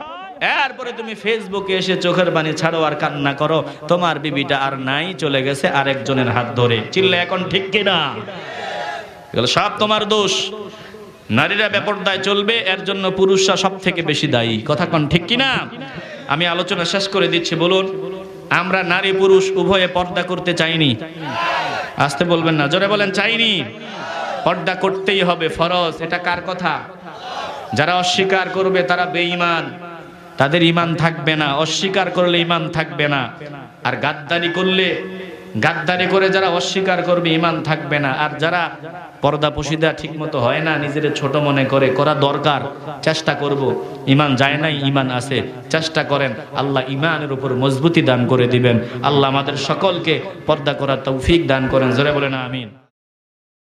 Speaker 1: এরপরে তুমি ফেসবুকে এসে চোখের পানি ছাড়ো আর কান্না করো, তোমার বিবিটা আর নাই, চলে গেছে আরেকজনের হাত ধরে। চিল্লা এখন ঠিক কিনা? এগুলো সব তোমার দোষ। নারীরা বেপরদায় চলবে, এর জন্য পুরুষরা সব থেকে বেশি দায়ী। কথা কোন ঠিক কিনা? আমি আলোচনা শেষ করে দিচ্ছি। বলুন, আমরা নারী পুরুষ উভয়ে পর্দা করতে চাইনি? আসতে বলবেন না, জোরে বলেন চাইনি। পর্দা করতেই হবে, ফরজ। এটা কার কথা? যারা অস্বীকার করবে তারা বেঈমান, তাদের ঈমান থাকবে না। অস্বীকার করলে ঈমান থাকবে না। আর গাদ্দারি করে যারা অস্বীকার করবে ঈমান থাকবে না। আর যারা পর্দা পশিদা ঠিক মতো হয় না, নিজের ছোট মনে করে, করা দরকার, চেষ্টা করব। ঈমান যায় নাই, ঈমান আছে, চেষ্টা করেন। আল্লাহ ঈমানের উপর মজবুতি দান করে দিবেন। আল্লাহ আমাদের সকলকে পর্দা করার তৌফিক দান করেন। জোরে বলেন আমিন।